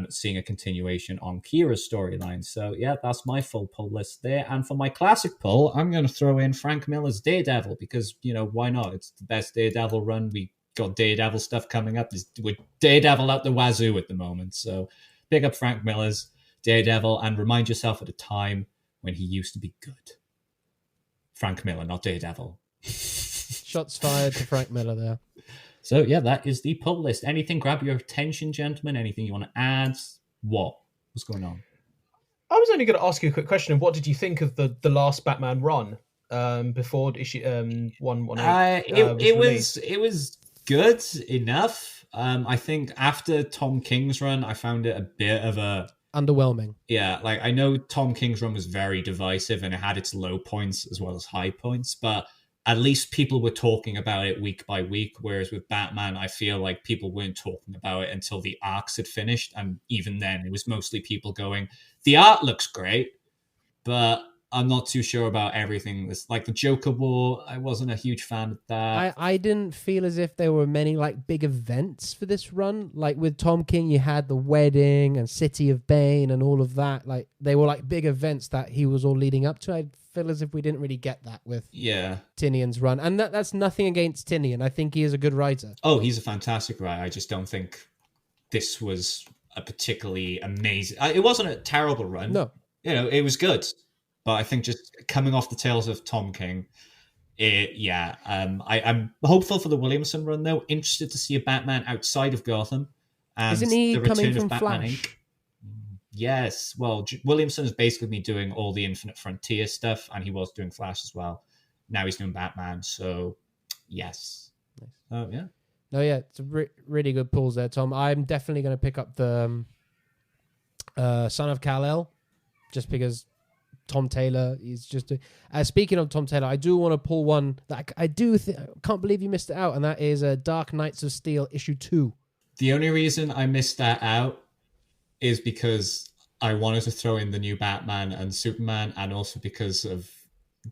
seeing a continuation on Kira's storyline. So yeah, that's my full pull list there. And for my classic pull, I'm going to throw in Frank Miller's Daredevil, because, why not? It's the best Daredevil run. We got Daredevil stuff coming up. We're Daredevil out the wazoo at the moment. So pick up Frank Miller's Daredevil and remind yourself at a time when he used to be good. Frank Miller, not Daredevil. Shots fired to Frank Miller there. So yeah, that is the pull list. Anything grab your attention, gentlemen? Anything you want to add? What's going on? I was only going to ask you a quick question. What did you think of the last Batman run before issue 118? It was good enough. I think after Tom King's run, I found it a bit of a underwhelming. Yeah, like I know Tom King's run was very divisive and it had its low points as well as high points, but at least people were talking about it week by week, whereas with Batman, I feel like people weren't talking about it until the arcs had finished, and even then, it was mostly people going, the art looks great, but I'm not too sure about everything. This, like the Joker War, I wasn't a huge fan of that. I didn't feel as if there were many like big events for this run. Like with Tom King, you had the wedding and City of Bane and all of that. Like they were like big events that he was all leading up to. I feel as if we didn't really get that with Tinian's run. And that's nothing against Tinian. I think he is a good writer. Oh, he's a fantastic writer. I just don't think this was a particularly amazing... It wasn't a terrible run. No. You know, it was good. But I think just coming off the tails of Tom King, I'm hopeful for the Williamson run, though. Interested to see a Batman outside of Gotham. And isn't he the coming return from of Batman Flash? Inc. Yes. Well, Williamson has basically been doing all the Infinite Frontier stuff, and he was doing Flash as well. Now he's doing Batman, so yes. Nice. Oh, yeah. No, yeah, it's a really good pulls there, Tom. I'm definitely going to pick up the Son of Kal-El, just because Tom Taylor is just... speaking of Tom Taylor, I do want to pull one that I can't believe you missed it out, and that is Dark Knights of Steel issue 2. The only reason I missed that out is because I wanted to throw in the new Batman and Superman, and also because of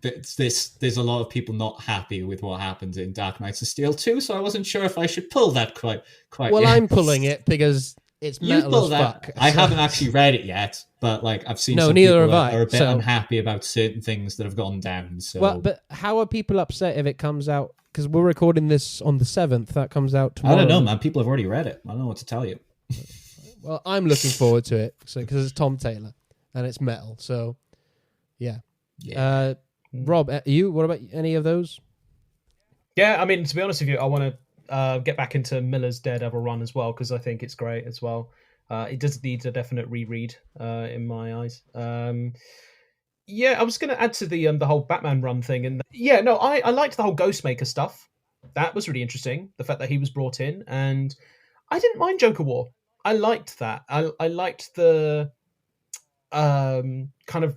there's a lot of people not happy with what happened in Dark Knights of Steel 2, so I wasn't sure if I should pull that quite well, yet. I'm pulling it because it's metal as fuck. I haven't actually read it yet, but like I've seen some neither people have I, are a bit unhappy about certain things that have gone down. So, well, but how are people upset if it comes out? Because we're recording this on the 7th. That comes out tomorrow. I don't know, man. People have already read it. I don't know what to tell you. Well, I'm looking forward to it because it's Tom Taylor and it's metal. So, yeah. Rob, you? What about any of those? Yeah, I mean, to be honest with you, I want to get back into Miller's Daredevil run as well because I think it's great as well. It does need a definite reread in my eyes. I was going to add to the whole Batman run thing, and I liked the whole Ghostmaker stuff. That was really interesting. The fact that he was brought in, and I didn't mind Joker War. I liked that. I liked the kind of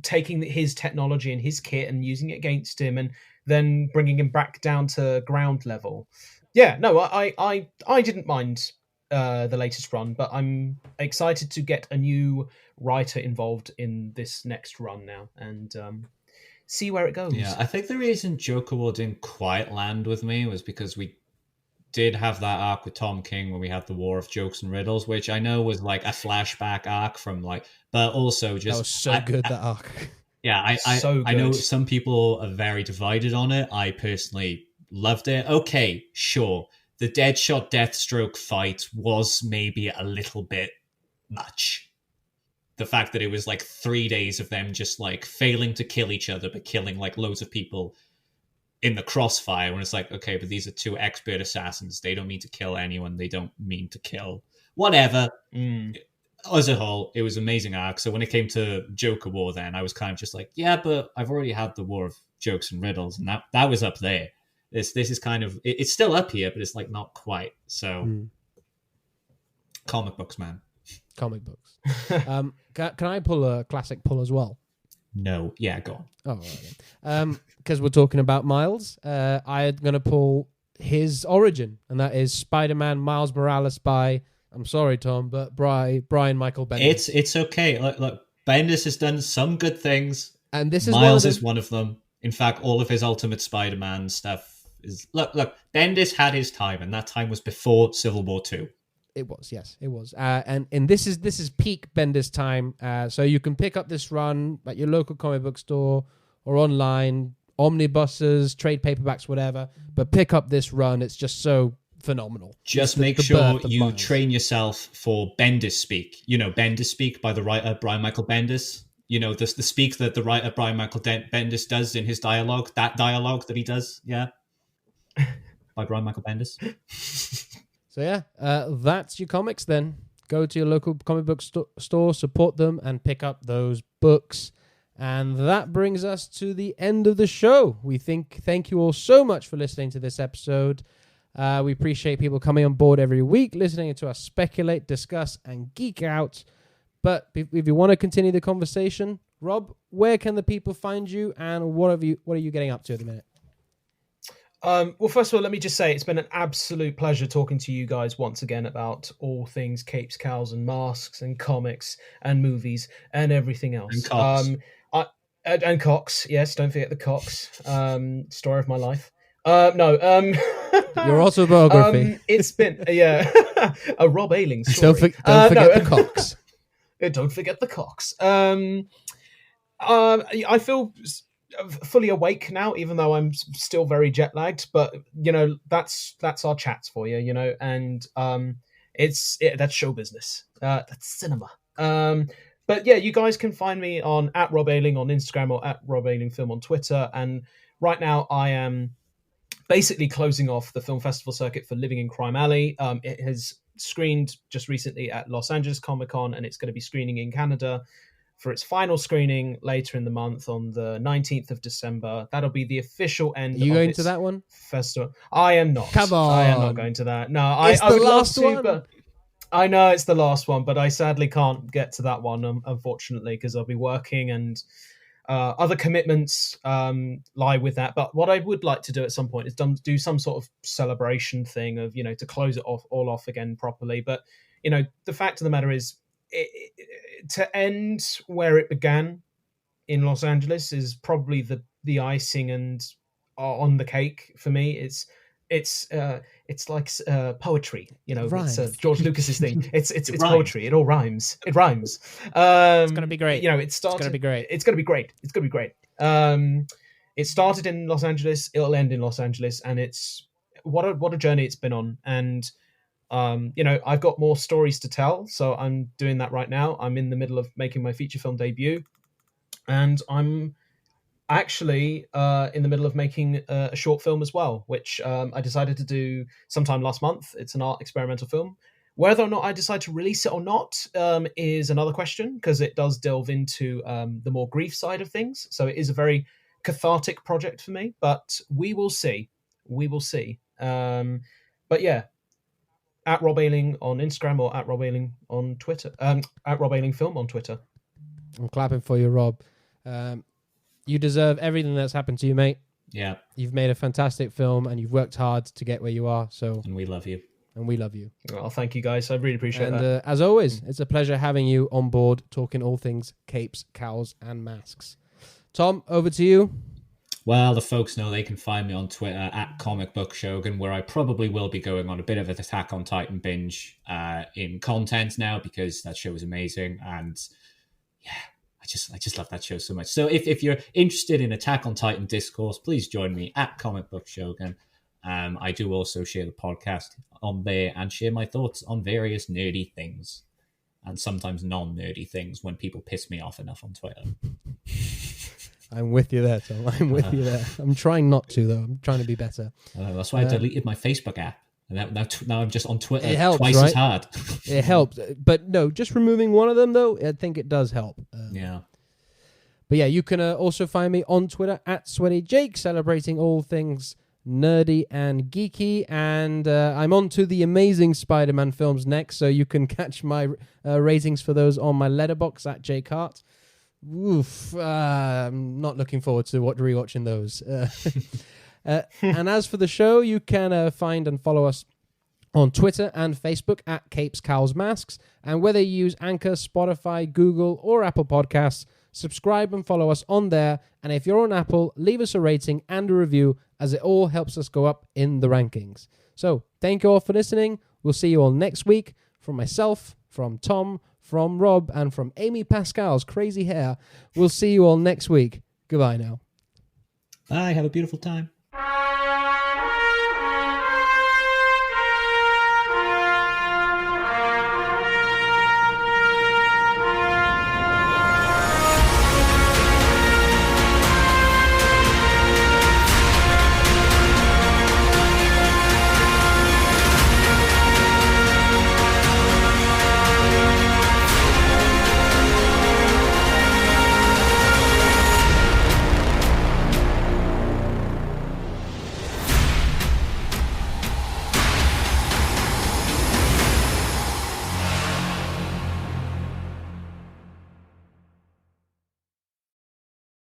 taking his technology and his kit and using it against him, and then bringing him back down to ground level. Yeah, no, I didn't mind the latest run, but I'm excited to get a new writer involved in this next run now and see where it goes. Yeah, I think the reason Joker War didn't quite land with me was because we did have that arc with Tom King when we had the War of Jokes and Riddles, which I know was like a flashback arc from like, but also just... That was so good, that arc. Yeah, I know some people are very divided on it. I personally loved it. Okay, sure. The Deadshot Deathstroke fight was maybe a little bit much. The fact that it was like 3 days of them just like failing to kill each other, but killing like loads of people in the crossfire, when it's like, okay, but these are two expert assassins. They don't mean to kill anyone. They don't mean to kill whatever. As a whole, it was an amazing arc. So when it came to Joker War, then I was kind of just like, yeah, but I've already had the War of Jokes and Riddles, and that was up there. This is kind of, it's still up here, but it's like not quite. So comic books, man. Comic books. Can I pull a classic pull as well? No. Yeah, go on. Oh, right. Because we're talking about Miles, I'm going to pull his origin, and that is Spider-Man Miles Morales by, I'm sorry, Tom, but Brian Michael Bendis. It's okay. Look, Bendis has done some good things, and this is Miles is one of them. In fact, all of his Ultimate Spider-Man stuff is... Look, Bendis had his time, and that time was before Civil War 2. It was, yes, it was. And this is peak Bendis time. So you can pick up this run at your local comic book store or online, omnibuses, trade paperbacks, whatever. But pick up this run. It's just so phenomenal. Just make sure you train yourself for Bendis speak. You know, Bendis speak by the writer Brian Michael Bendis. You know, the speak that the writer Brian Michael Bendis does in his dialogue, that dialogue that he does, yeah. By Brian Michael Bendis. So yeah, that's your comics then. Go to your local comic book store, support them, and pick up those books. And that brings us to the end of the show. Thank you all so much for listening to this episode. We appreciate people coming on board every week, listening to us speculate, discuss, and geek out. But if you want to continue the conversation, Rob, where can the people find you, and what are you getting up to at the minute? Well, first of all, let me just say it's been an absolute pleasure talking to you guys once again about all things capes, cowls, and masks, and comics, and movies, and everything else. And Cox. And Cox, yes, don't forget the Cox. Story of my life. Your autobiography. It's been a Rob Ayling story. Don't forget the Cox. Don't forget the Cox. I feel fully awake now, even though I'm still very jet lagged. But that's our chats for you, and that's show business. That's cinema. But yeah, you guys can find me on @Rob Ayling on Instagram or @Rob Ayling Film on Twitter. And right now, I am basically closing off the film festival circuit for Living in Crime Alley. It has screened just recently at Los Angeles Comic-Con, and it's going to be screening in Canada for its final screening later in the month on the 19th of December. That'll be the official end. Are you going to that one? Festival. I am not. Come on. I am not going to that. No, I would love to, but I know it's the last one, but I sadly can't get to that one, unfortunately, because I'll be working and other commitments lie with that. But what I would like to do at some point is do some sort of celebration thing of, to close it all off again properly. But, the fact of the matter is, to end where it began in Los Angeles is probably the icing and on the cake for me. It's like poetry, it's George Lucas's thing. It's poetry. It all rhymes. It rhymes. It's gonna be great. It's gonna be great. It's gonna be great. It started in Los Angeles. It'll end in Los Angeles, and it's what a journey it's been on. And I've got more stories to tell, so I'm doing that right now. I'm in the middle of making my feature film debut, and I'm actually in the middle of making a short film as well, which I decided to do sometime last month. It's an art experimental film. Whether or not I decide to release it or not is another question, because it does delve into the more grief side of things. So it is a very cathartic project for me, but we will see. But yeah, @Rob Ayling on Instagram or @Rob Ayling on Twitter. @Rob Ayling Film on Twitter. I'm clapping for you, Rob. You deserve everything that's happened to you, mate. Yeah. You've made a fantastic film, and you've worked hard to get where you are. And we love you. Well, thank you, guys. I really appreciate that. And as always, it's a pleasure having you on board, talking all things capes, cowls, and masks. Tom, over to you. Well, the folks know they can find me on Twitter @ComicBookShogun, where I probably will be going on a bit of an Attack on Titan binge in content now, because that show is amazing. And yeah, I just love that show so much. So if you're interested in Attack on Titan discourse, please join me @ComicBookShogun. I do also share the podcast on there and share my thoughts on various nerdy things, and sometimes non-nerdy things when people piss me off enough on Twitter. I'm with you there, Tom. I'm with you there. I'm trying not to, though. I'm trying to be better. That's why I deleted my Facebook app. And now I'm just on Twitter twice as hard. It helps. But no, just removing one of them, though, I think it does help. Yeah. But yeah, you can also find me on Twitter @SweatyJake, celebrating all things nerdy and geeky. And I'm on to the amazing Spider-Man films next, so you can catch my ratings for those on my letterbox @JakeHart. Oof, I'm not looking forward to rewatching those. And as for the show, you can find and follow us on Twitter and Facebook @Capes Cowls Masks. And whether you use Anchor, Spotify, Google, or Apple Podcasts, subscribe and follow us on there. And if you're on Apple, leave us a rating and a review, as it all helps us go up in the rankings. So thank you all for listening. We'll see you all next week. From myself, from Tom, from Rob, and from Amy Pascal's crazy hair. We'll see you all next week. Goodbye now. Bye. Have a beautiful time.